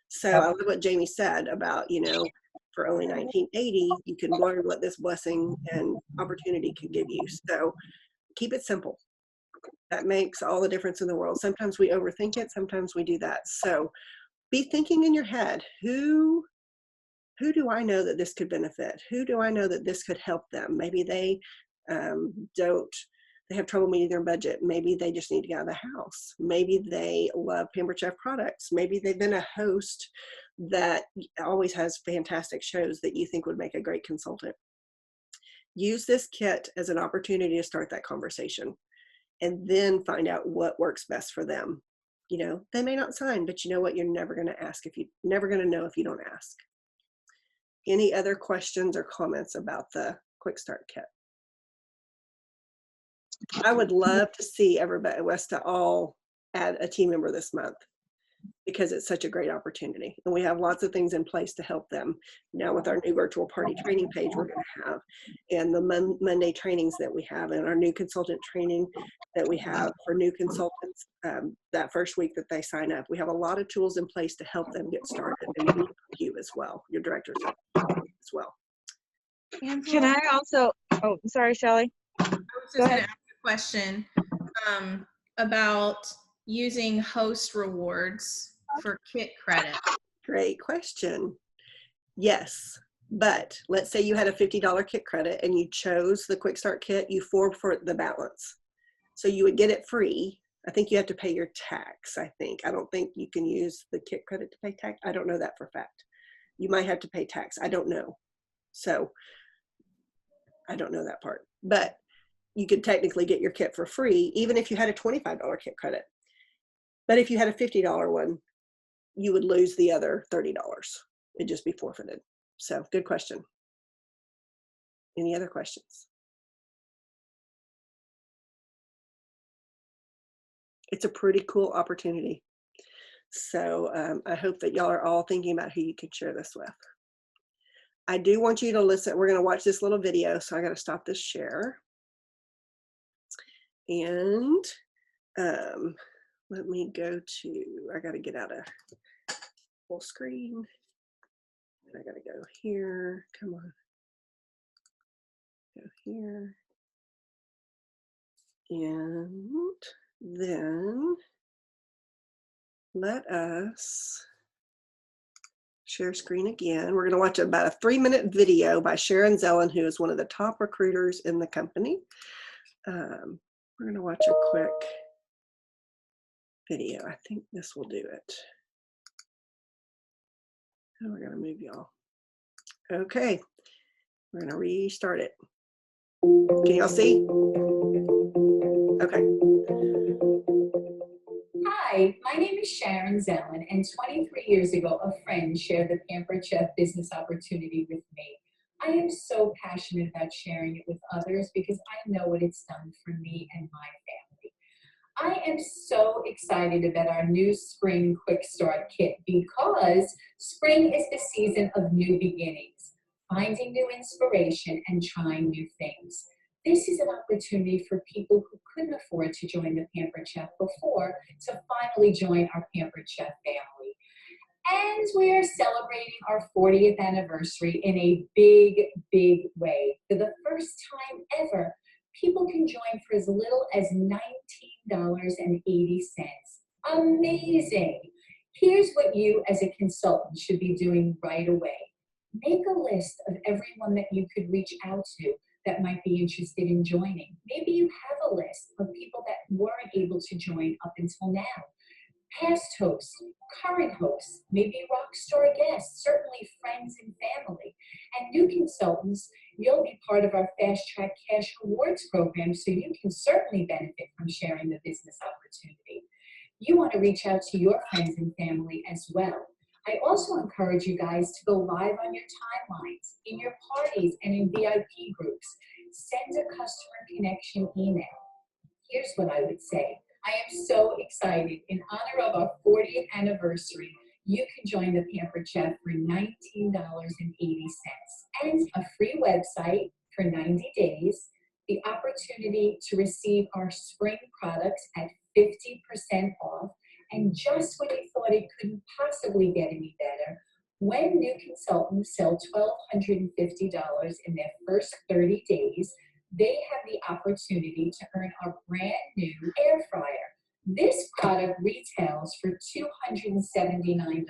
So I love what Jamie said about, you know, for only $19.80, you can learn what this blessing and opportunity can give you. So keep it simple. That makes all the difference in the world. Sometimes we overthink it. Sometimes we do that. So be thinking in your head, who do I know that this could benefit? Who do I know that this could help them? Maybe they they have trouble meeting their budget. Maybe they just need to get out of the house. Maybe they love Pampered Chef products. Maybe they've been a host that always has fantastic shows that you think would make a great consultant. Use this kit as an opportunity to start that conversation, and then find out what works best for them. You know, they may not sign, but you know what? You're never going to know if you don't ask. Any other questions or comments about the Quick Start Kit? I would love to see everybody at Westa all add a team member this month, because it's such a great opportunity. And we have lots of things in place to help them. Now with our new virtual party training page we're going to have, and the Monday trainings that we have, and our new consultant training that we have for new consultants that first week that they sign up. We have a lot of tools in place to help them get started, and you as well, your directors as well. Can I also, oh, sorry, Shelly. I was just going to ask a question about using host rewards for kit credit. Great question. Yes, But let's say you had a $50 kit credit and you chose the Quick Start kit, you forfeit the balance. So you would get it free. I think you have to pay your tax, I think. I don't think you can use the kit credit to pay tax. I don't know that for a fact. You might have to pay tax. I don't know. So I don't know that part. But you could technically get your kit for free, even if you had a $25 kit credit. But if you had a $50 one, you would lose the other $30. It'd just be forfeited. So good question. Any other questions? It's a pretty cool opportunity. So I hope that y'all are all thinking about who you could share this with. I do want you to listen. We're going to watch this little video, so I got to stop this share. And let me go to, I got to get out of full screen. I got to go here. Come on. Go here. And then let us share screen again. We're going to watch about a 3-minute video by Sharon Zellen, who is one of the top recruiters in the company. We're going to watch a quick video. I think this will do it. And we're going to move y'all. Okay, we're going to restart it. Can y'all see? Okay. Hi, my name is Sharon Zellen, and 23 years ago, a friend shared the Pampered Chef business opportunity with me. I am so passionate about sharing it with others because I know what it's done for me and my family. I am so excited about our new spring quick start kit because spring is the season of new beginnings, finding new inspiration and trying new things. This is an opportunity for people who couldn't afford to join the Pampered Chef before to finally join our Pampered Chef family. And we are celebrating our 40th anniversary in a big, big way. For the first time ever, people can join for as little as $19.80. Amazing! Here's what you as a consultant should be doing right away. Make a list of everyone that you could reach out to that might be interested in joining. Maybe you have a list of people that weren't able to join up until now. Past hosts, current hosts, maybe Rockstar guests, certainly friends and family. And new consultants, you'll be part of our Fast Track Cash Rewards program, so you can certainly benefit from sharing the business opportunity. You want to reach out to your friends and family as well. I also encourage you guys to go live on your timelines, in your parties, and in VIP groups. Send a customer connection email. Here's what I would say. I am so excited. In honor of our 40th anniversary, you can join the Pampered Chef for $19.80 and a free website for 90 days, the opportunity to receive our spring products at 50% off, and just when you thought it couldn't possibly get any better, when new consultants sell $1,250 in their first 30 days, they have the opportunity to earn our brand new air fryer. This product retails for $279. And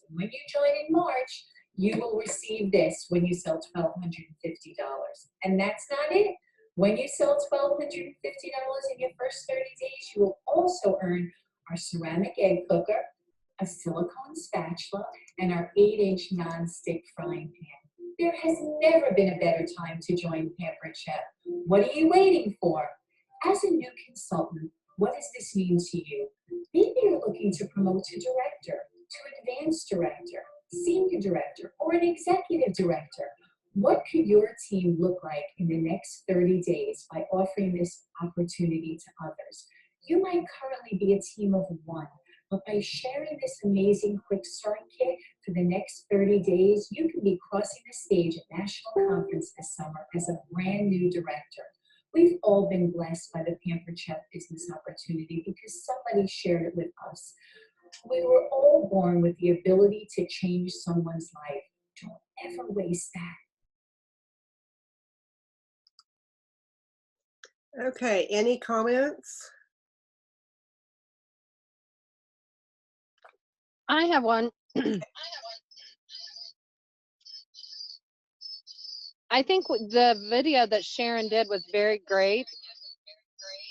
when you join in March, you will receive this when you sell $1,250. And that's not it. When you sell $1,250 in your first 30 days, you will also earn our ceramic egg cooker, a silicone spatula, and our 8-inch non-stick frying pan. There has never been a better time to join Pampered Chef. What are you waiting for? As a new consultant, what does this mean to you? Maybe you're looking to promote to director, to advanced director, senior director, or an executive director. What could your team look like in the next 30 days by offering this opportunity to others? You might currently be a team of 1, but by sharing this amazing quick start kit for the next 30 days, you can be crossing the stage at National Conference this summer as a brand new director. We've all been blessed by the Pampered Chef business opportunity because somebody shared it with us. We were all born with the ability to change someone's life. Don't ever waste that. Okay, any comments? I have one. I think the video that Sharon did was very great,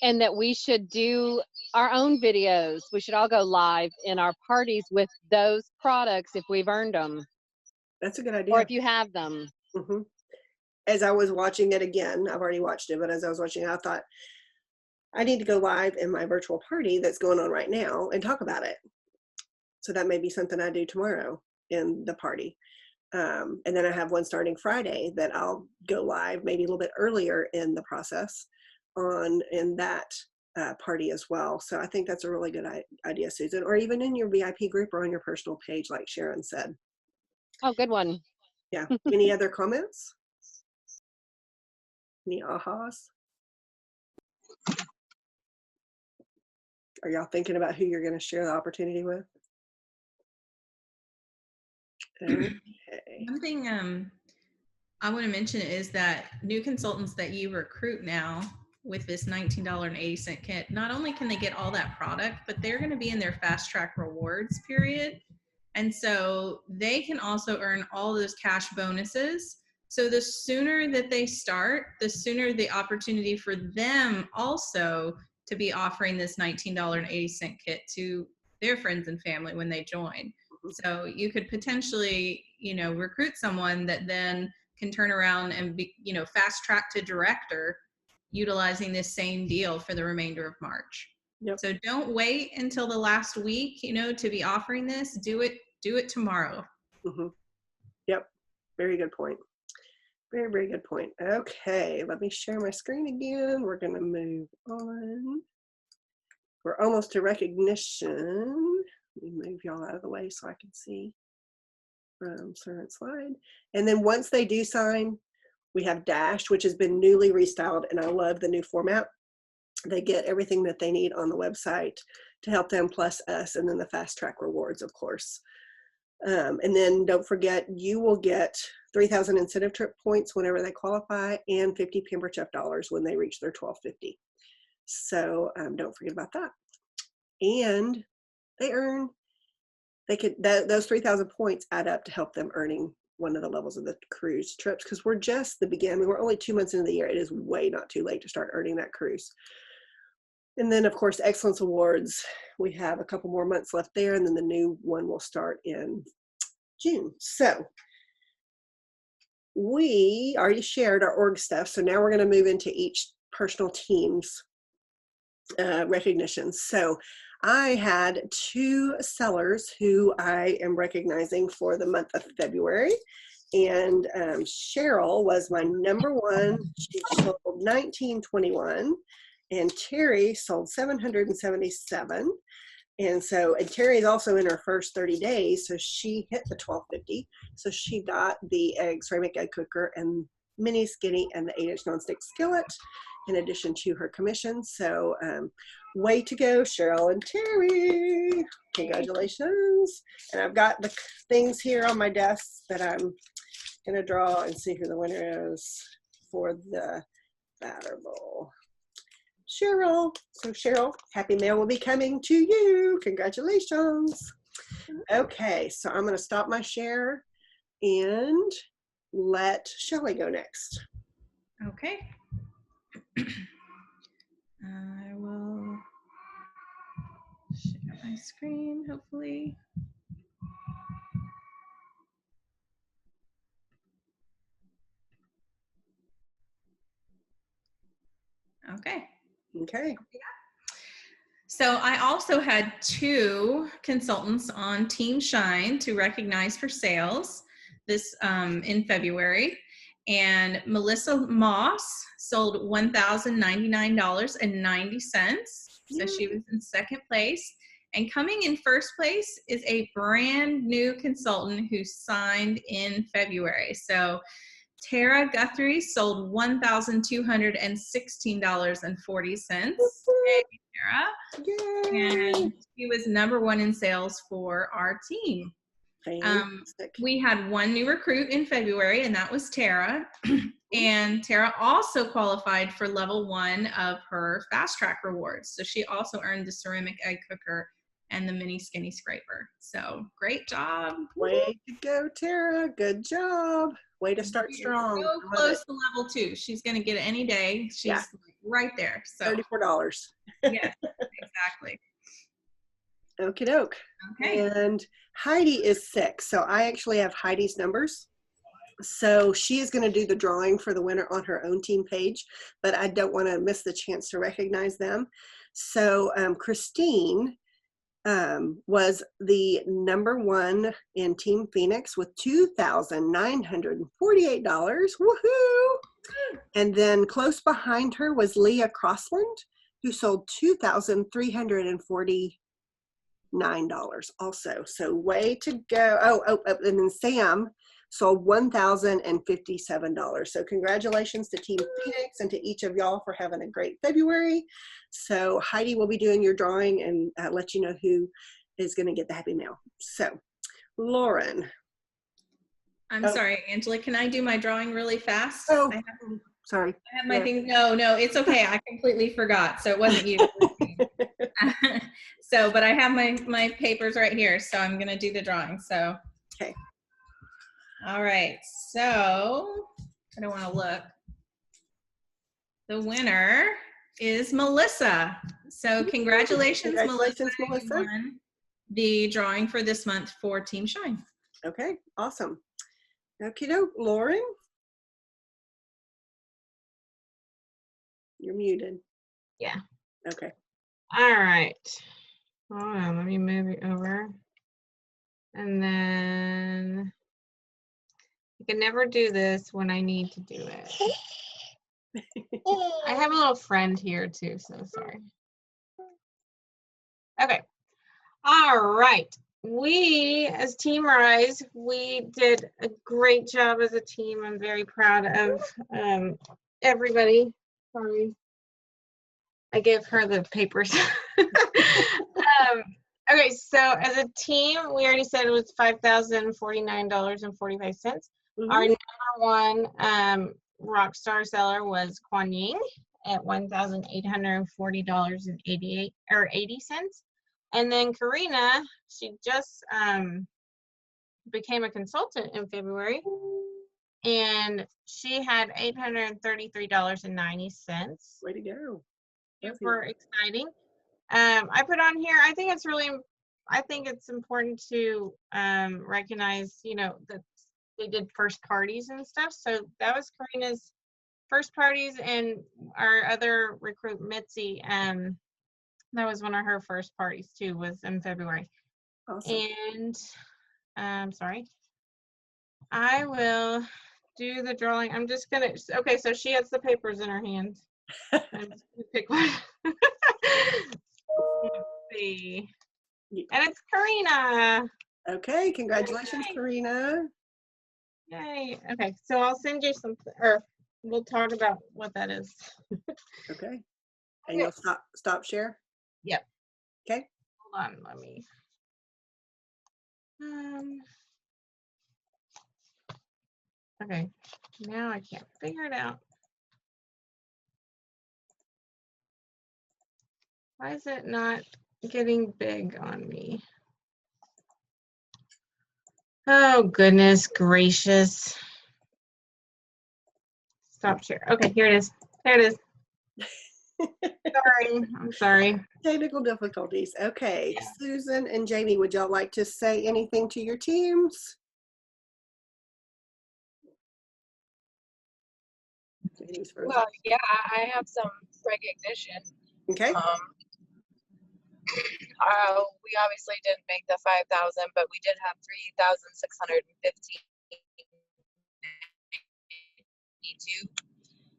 and that we should do our own videos. We should all go live in our parties with those products if we've earned them, That's a good or idea. if you have them. Hmm. As I was watching it again, I've already watched it, but as I was watching it, I thought, I need to go live in my virtual party that's going on right now and talk about it. So that may be something I do tomorrow in the party. And then I have one starting Friday that I'll go live maybe a little bit earlier in the process in that party as well. So I think that's a really good idea, Susan, or even in your VIP group or on your personal page, like Sharon said. Oh, good one. Yeah. Any other comments? Any ahas? Are y'all thinking about who you're going to share the opportunity with? Okay. One thing I want to mention is that new consultants that you recruit now with this $19.80 kit, not only can they get all that product, but they're going to be in their fast track rewards period. And so they can also earn all those cash bonuses. So the sooner that they start, the sooner the opportunity for them also to be offering this $19.80 kit to their friends and family when they join. So you could potentially, recruit someone that then can turn around and be, fast track to director utilizing this same deal for the remainder of March. Yep. So don't wait until the last week, to be offering this. Do it tomorrow. Mm-hmm. Yep. Very good point. Very, very good point. Okay, let me share my screen again. We're going to move on. We're almost to recognition. Let me move y'all out of the way so I can see from current slide. And then once they do sign, we have Dash, which has been newly restyled, and I love the new format. They get everything that they need on the website to help them, plus us, and then the fast track rewards, of course. And then don't forget, you will get 3,000 incentive trip points whenever they qualify, and 50 Pamper Chef dollars when they reach their 1250. So don't forget about that. And those 3,000 points add up to help them earning one of the levels of the cruise trips, because we're just the beginning. We're only 2 months into the year. It is way not too late to start earning that cruise. And then, of course, Excellence Awards. We have a couple more months left there, and then the new one will start in June. So we already shared our org stuff. So now we're going to move into each personal team's recognitions. So I had 2 sellers who I am recognizing for the month of February. And Cheryl was my number 1. She sold 1921. And Terry sold 777. And Terry is also in her first 30 days, so she hit the 1250. So she got the ceramic egg cooker and mini skinny and the 8-inch nonstick skillet in addition to her commission. So way to go, Cheryl and Terry. Congratulations. And I've got the things here on my desk that I'm going to draw and see who the winner is for the batter bowl. Cheryl. So Cheryl, happy mail will be coming to you. Congratulations. Okay, so I'm going to stop my share and let Shelley go next. Okay. I will share my screen, hopefully. Okay. Okay. So I also had 2 consultants on Team Shine to recognize for sales this in February. And Melissa Moss sold $1,099.90. So she was in second place. And coming in first place is a brand new consultant who signed in February. So Tara Guthrie sold $1,216.40. Yay, Tara. Yay. And she was number 1 in sales for our team. We had 1 new recruit in February, and that was Tara. And Tara also qualified for level 1 of her fast track rewards. So she also earned the ceramic egg cooker and the mini skinny scraper. So great job. Way to go, Tara. Good job. Way to start You're strong. so I love close it. to level 2. She's going to get it any day. She's Yeah. like right there. So $34. yes, exactly. Okie doke. Okay. And Heidi is sick, so I actually have Heidi's numbers. So she is going to do the drawing for the winner on her own team page, but I don't want to miss the chance to recognize them. So Christine was the #1 in Team Phoenix with $2,948. Woohoo! And then close behind her was Leah Crossland, who sold $2,349 also. So way to go. Oh, and then Sam sold $1,057. So congratulations to Team Phoenix and to each of y'all for having a great February. So Heidi will be doing your drawing and let you know who is going to get the happy mail. So Lauren. I'm sorry, Angela. Can I do my drawing really fast? Oh, sorry. I have my things. No, it's okay. I completely forgot. So it wasn't you. So, but I have my papers right here. So I'm going to do the drawing. So. Okay. All right. So I don't want to look. The winner is Melissa. So congratulations, Melissa. Melissa. You won the drawing for this month for Team Shine. Okay, awesome. Okie doke, Lauren. You're muted. Yeah. Okay. All right. Hold on, let me move it over. And then I can never do this when I need to do it. I have a little friend here too, so sorry. Okay. All right. We, as Team Rise, we did a great job as a team. I'm very proud of everybody. Sorry. I gave her the papers. Okay, so as a team, we already said it was $5,049.45. Our #1 Rockstar seller was Kuan Yin at $1,840.80. And then Karina, she just became a consultant in February, and she had $833.90. Way to go. Super exciting. I put on here, I think it's important to recognize, that they did first parties and stuff. So that was Karina's first parties, and our other recruit, Mitzi, that was one of her first parties too, was in February. Awesome. And sorry, I will do the drawing. I'm just gonna, okay, so she has the papers in her hand. I'm just gonna pick one. Let's see. And it's Karina. Okay, congratulations, Yay. Karina. Yay. Okay, so I'll send you something, or we'll talk about what that is. Okay. And you'll stop share? Yep. Okay. Hold on, let me. Okay, now I can't figure it out. Why is it not getting big on me? Oh, goodness gracious. Stop share. Okay, here it is. There it is. Sorry, I'm sorry. Technical difficulties. Okay, yeah. Susan and Jamie, would y'all like to say anything to your teams? Well, yeah, I have some recognition. Okay. We obviously didn't make the 5,000, but we did have 3,652.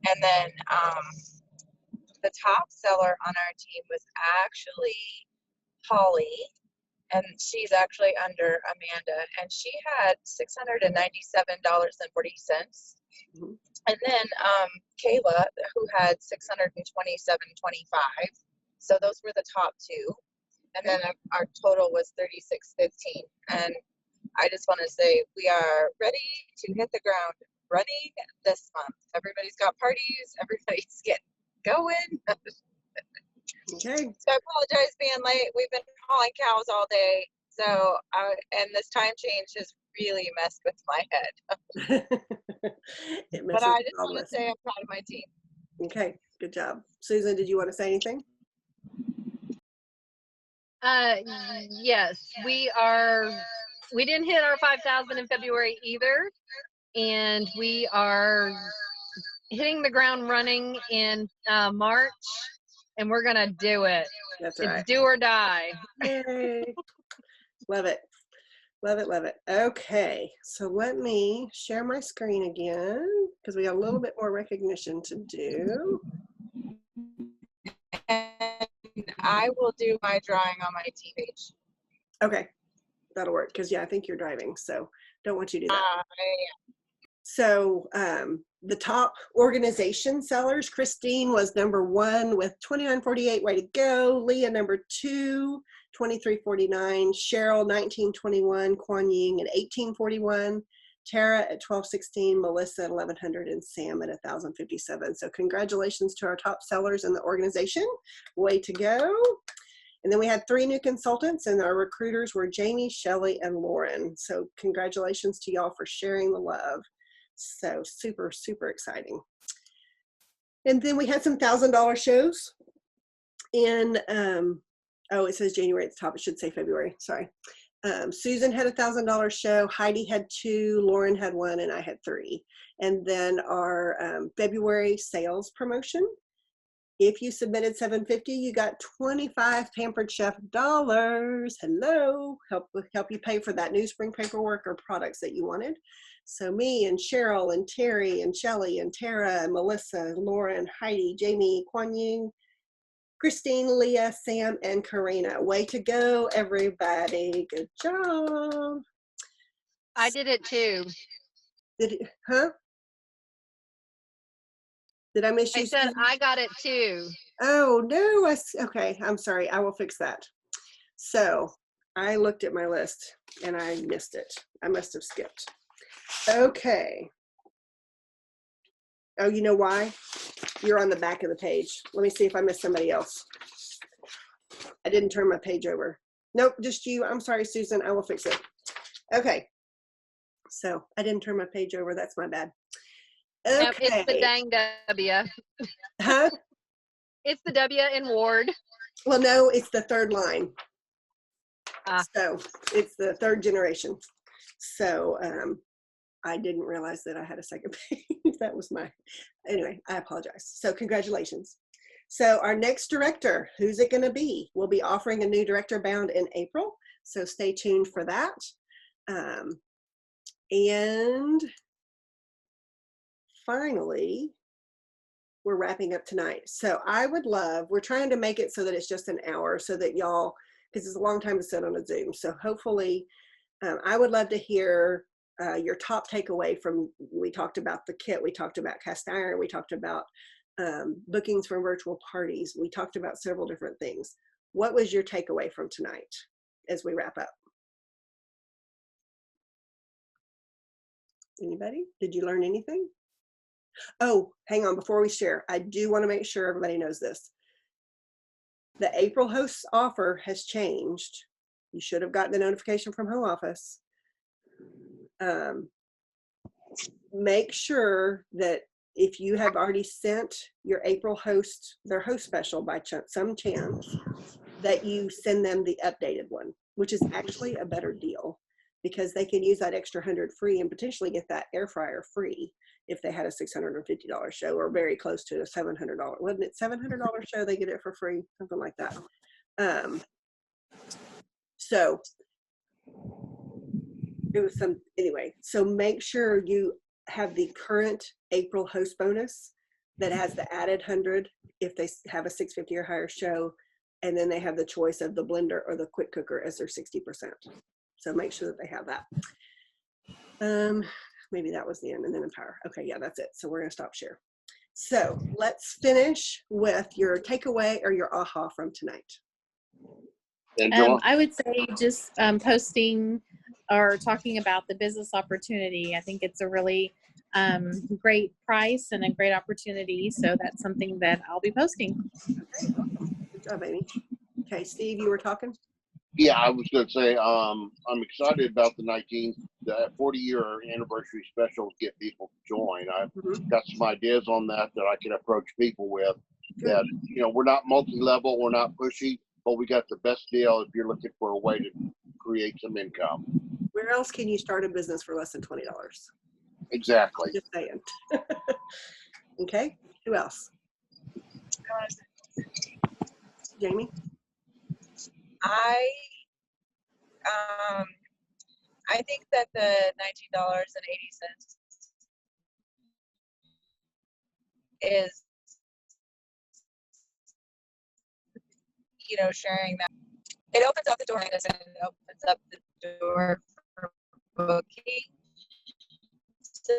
And then the top seller on our team was actually Holly, and she's actually under Amanda, and she had $697.40. And then Kayla, who had $627.25. So those were the top two. And then our total was $36.15. And I just want to say we are ready to hit the ground running this month. Everybody's got parties. Everybody's getting going. Okay. So I apologize being late. We've been hauling cows all day. So, and this time change has really messed with my head. It But messes I with just all want of to us. say I'm proud of my team. Okay, good job. Susan, did you want to say anything? Yes, we didn't hit our 5,000 in February either. And we are hitting the ground running in March, and we're going to do it. That's It's right. do or die. Yay. Love it. Love it, love it. Okay, so let me share my screen again because we got a little bit more recognition to do. And I will do my drawing on my team page. Okay, that'll work because, yeah, I think you're driving, so don't want you to do that. I So the top organization sellers, Christine was number 1 with 29.48, way to go. Leah number 2, 23.49. Cheryl 19.21. Kuan Ying at 18.41. Tara at 12.16. Melissa at 1,100, and Sam at 1,057. So congratulations to our top sellers in the organization. Way to go. And then we had 3 new consultants, and our recruiters were Jamie, Shelley, and Lauren. So congratulations to y'all for sharing the love. So super, super exciting. And then we had some $1,000 shows in, oh, it says January at the top. It should say February, sorry. Susan had a $1,000 show, Heidi had 2, Lauren had 1, and I had 3. And then our February sales promotion, if you submitted $750, you got 25 Pampered Chef dollars. Hello, help you pay for that new spring paperwork or products that you wanted. So me and Cheryl and Terry and Shelley and Tara and Melissa, Lauren, Heidi, Jamie, Kuan Ying, Christine, Leah, Sam, and Karina. Way to go, everybody. Good job. I did it too. Did it, huh? Did I miss you? I said Susan? I got it too. Oh, no. Okay, I'm sorry. I will fix that. So I looked at my list and I missed it. I must have skipped. Okay. Oh, you know why? You're on the back of the page. Let me see if I missed somebody else. I didn't turn my page over. Nope, just you. I'm sorry, Susan. I will fix it. Okay. So I didn't turn my page over. That's my bad. Okay. Yep, it's the dang W. Huh? It's the W in Ward. Well, no, it's the third line. Ah. So it's the 3rd generation. So I didn't realize that I had a second page. That was anyway, I apologize. So congratulations. So our next director, who's it going to be? We'll be offering a new director bound in April. So stay tuned for that. And finally, we're wrapping up tonight. So I would love, we're trying to make it so that it's just an hour so that y'all, because it's a long time to sit on a Zoom. So hopefully, I would love to hear your top takeaway from, we talked about the kit, we talked about cast iron, we talked about bookings for virtual parties, we talked about several different things. What was your takeaway from tonight as we wrap up? Anybody? Did you learn anything? Oh, hang on, before we share, I do want to make sure everybody knows this. The April hosts offer has changed. You should have gotten the notification from home office. Make sure that if you have already sent your April host, their host special by some chance, that you send them the updated one, which is actually a better deal because they can use that extra 100 free and potentially get that air fryer free if they had a $650 show or very close to a $700. Wasn't it $700 show? They get it for free, something like that. So it was anyway, so make sure you have the current April host bonus that has the added 100 if they have a 650 or higher show, and then they have the choice of the blender or the quick cooker as their 60%. So make sure that they have that. Maybe that was the end, and then Empower. Okay, yeah, that's it. So we're gonna stop share. So let's finish with your takeaway or your aha from tonight. I would say just posting or talking about the business opportunity. I think it's a really great price and a great opportunity. So that's something that I'll be posting. Good job, Amy. Okay, Steve, you were talking? Yeah, I was going to say, I'm excited about the 40-year anniversary special to get people to join. I've got some ideas on that I can approach people with. That, you know, we're not multi-level, we're not pushy, but we got the best deal if you're looking for a way to create some income. Where else can you start a business for less than $20? Exactly. Just saying. Okay, who else? Jamie? I think that the $19.80 is, you know, sharing that. It opens up the door, and it opens up the door for booking. So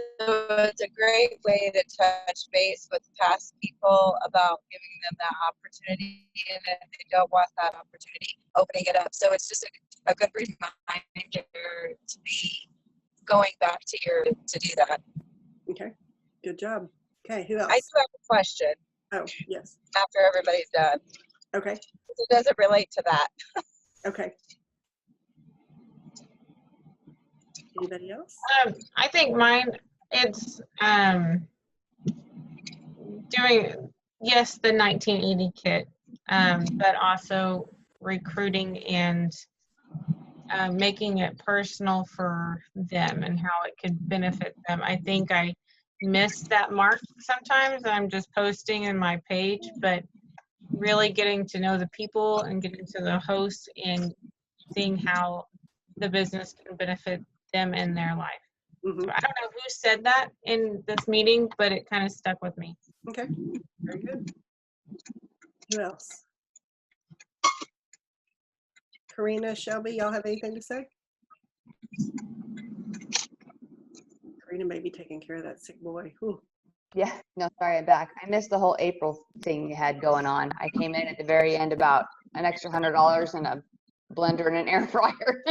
it's a great way to touch base with past people about giving them that opportunity, and if they don't want that opportunity, opening it up. So it's just a good reminder to be going back to do that. Okay, good job. Okay, who else? I do have a question. Oh, yes. After everybody's done. Okay. It doesn't relate to that. Okay. Anybody else? I think mine, it's doing, yes, the 1980 kit, but also recruiting and making it personal for them and how it could benefit them. I think I miss that mark sometimes. I'm just posting in my page, but really getting to know the people and getting to the host and seeing how the business can benefit them in their life. So I don't know who said that in this meeting, but it kind of stuck with me. Okay, very good. Who else? Karina, Shelby, y'all have anything to say? Karina may be taking care of that sick boy. Whew. Yeah, no, sorry, I'm back. I missed the whole April thing you had going on. I came in at the very end about an extra $100 and a blender and an air fryer.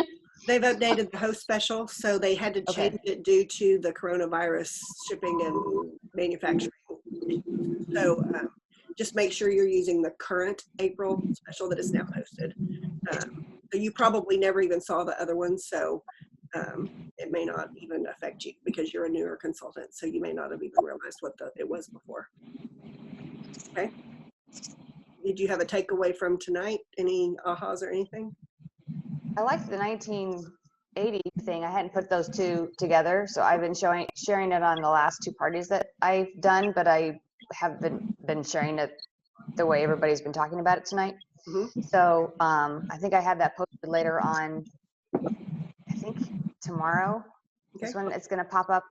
They've updated the host special, so they had to change it due to the coronavirus shipping and manufacturing. So just make sure you're using the current April special that is now posted. So you probably never even saw the other ones, so it may not even affect you because you're a newer consultant, so you may not have even realized what it was before. Okay. Did you have a takeaway from tonight? Any ahas or anything? I liked the 1980 thing. I hadn't put those two together, so I've been sharing it on the last two parties that I've done, but I haven't been sharing it the way everybody's been talking about it tonight. So I think I have that posted later on, I think tomorrow is when it's going to pop up.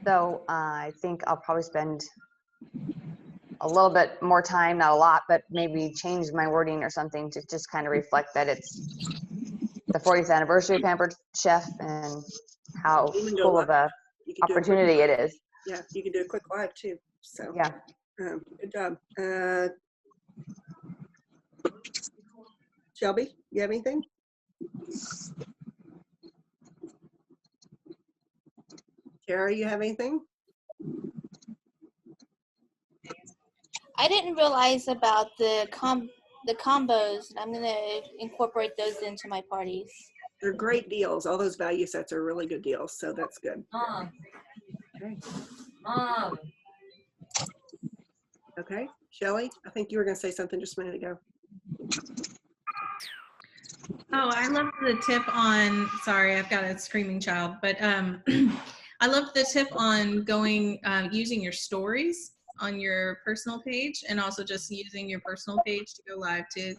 So I think I'll probably spend a little bit more time, not a lot, but maybe change my wording or something to just kind of reflect that it's the 40th anniversary of Pampered Chef and how cool of a opportunity it is. Yeah, you can do a quick live too. So yeah, good job. Shelby, you have anything? Tara, you have anything? I didn't realize about the combos. I'm gonna incorporate those into my parties. They're great deals. All those value sets are really good deals, so that's good. Okay. Okay, Shelly, I think you were going to say something just a minute ago. Oh, I love the tip on, sorry, I've got a screaming child, but I love the tip on going, using your stories on your personal page and also just using your personal page to go live to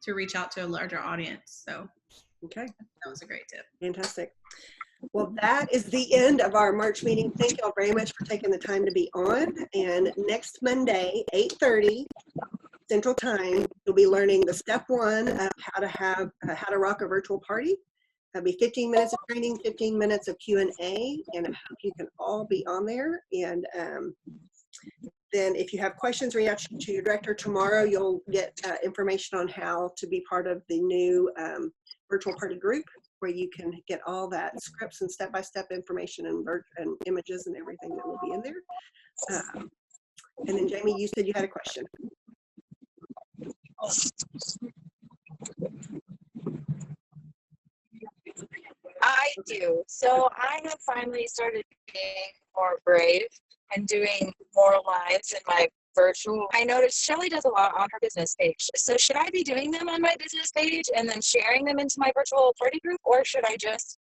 reach out to a larger audience. So okay, that was a great tip. Fantastic. Well, that is the end of our March meeting. Thank you all very much for taking the time to be on. And next Monday, 8:30 Central Time, you'll be learning the step 1 of how to rock a virtual party. That'll be 15 minutes of training, 15 minutes of Q&A, and I hope you can all be on there. And then if you have questions, reach out to your director tomorrow. You'll get information on how to be part of the new virtual party group, where you can get all that scripts and step-by-step information and images and everything that will be in there. And then Jamie, you said you had a question. I do. So I have finally started being more brave and doing more lives in my virtual. I noticed Shelly does a lot on her business page. So should I be doing them on my business page and then sharing them into my virtual party group, or should I just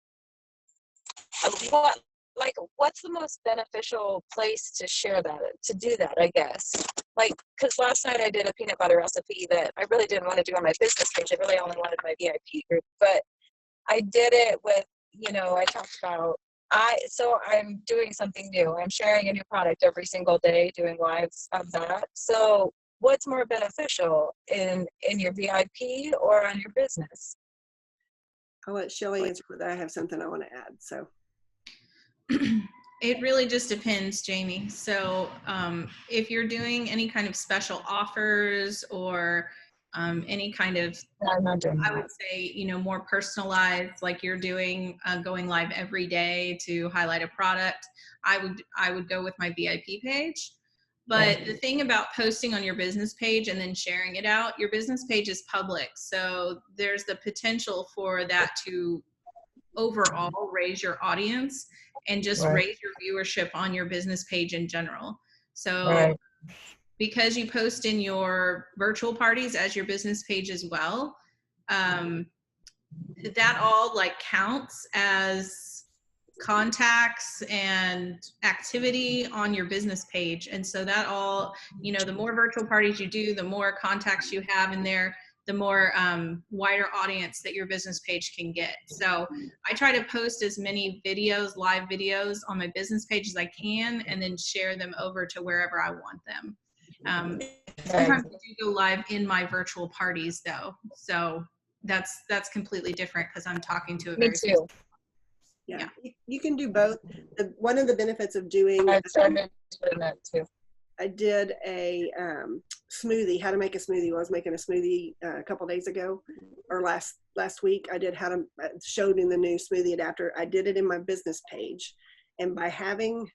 what's the most beneficial place to share that, to do that, I guess? Like, because last night I did a peanut butter recipe that I really didn't want to do on my business page. I really only wanted my VIP group, but I did it with, I talked about, so I'm doing something new. I'm sharing a new product every single day, doing lives of that. So what's more beneficial in your VIP or on your business? I'll let Shelly answer, but I have something I want to add. So it really just depends, Jamie. So if you're doing any kind of special offers or any kind of, I would say, more personalized, like you're doing, going live every day to highlight a product, I would go with my VIP page. But the thing about posting on your business page and then sharing it out, your business page is public. So there's the potential for that to overall raise your audience and just raise your viewership on your business page in general. So because you post in your virtual parties as your business page as well, that all like counts as contacts and activity on your business page. And so that all, the more virtual parties you do, the more contacts you have in there, the more wider audience that your business page can get. So I try to post as many videos, live videos on my business page as I can, and then share them over to wherever I want them. Sometimes I do go live in my virtual parties though. So that's completely different because I'm talking to a very too. Yeah, you can do both. One of the benefits of doing, I started doing that too. I did a smoothie, how to make a smoothie. I was making a smoothie a couple days ago, or last week. I did showed in the new smoothie adapter. I did it in my business page, and by having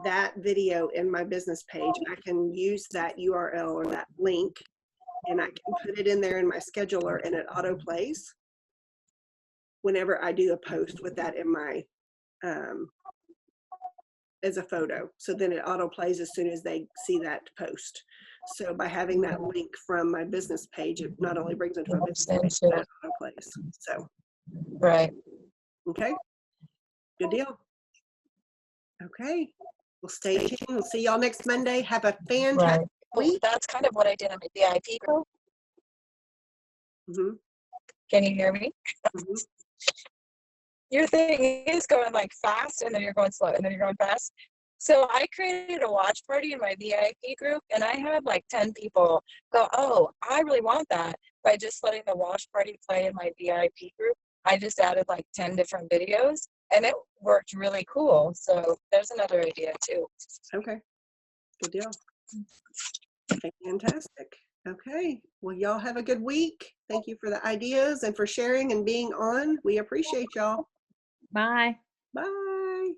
that video in my business page, I can use that URL or that link, and I can put it in there in my scheduler, and it auto plays whenever I do a post with that in my as a photo. So then it auto plays as soon as they see that post. So by having that link from my business page, it not only brings it to my business page, but it auto plays. So okay, good deal. Okay, we'll stay tuned. We'll see y'all next Monday. Have a fantastic week. That's kind of what I did on my VIP group. Can you hear me? Your thing is going like fast, and then you're going slow, and then you're going fast. So I created a watch party in my VIP group, and I had like 10 people go, oh, I really want that. By just letting the watch party play in my VIP group, I just added like 10 different videos, and it worked really cool. So there's another idea too. Okay, good deal. Fantastic. Okay, well, y'all have a good week. Thank you for the ideas and for sharing and being on. We appreciate y'all. Bye. Bye.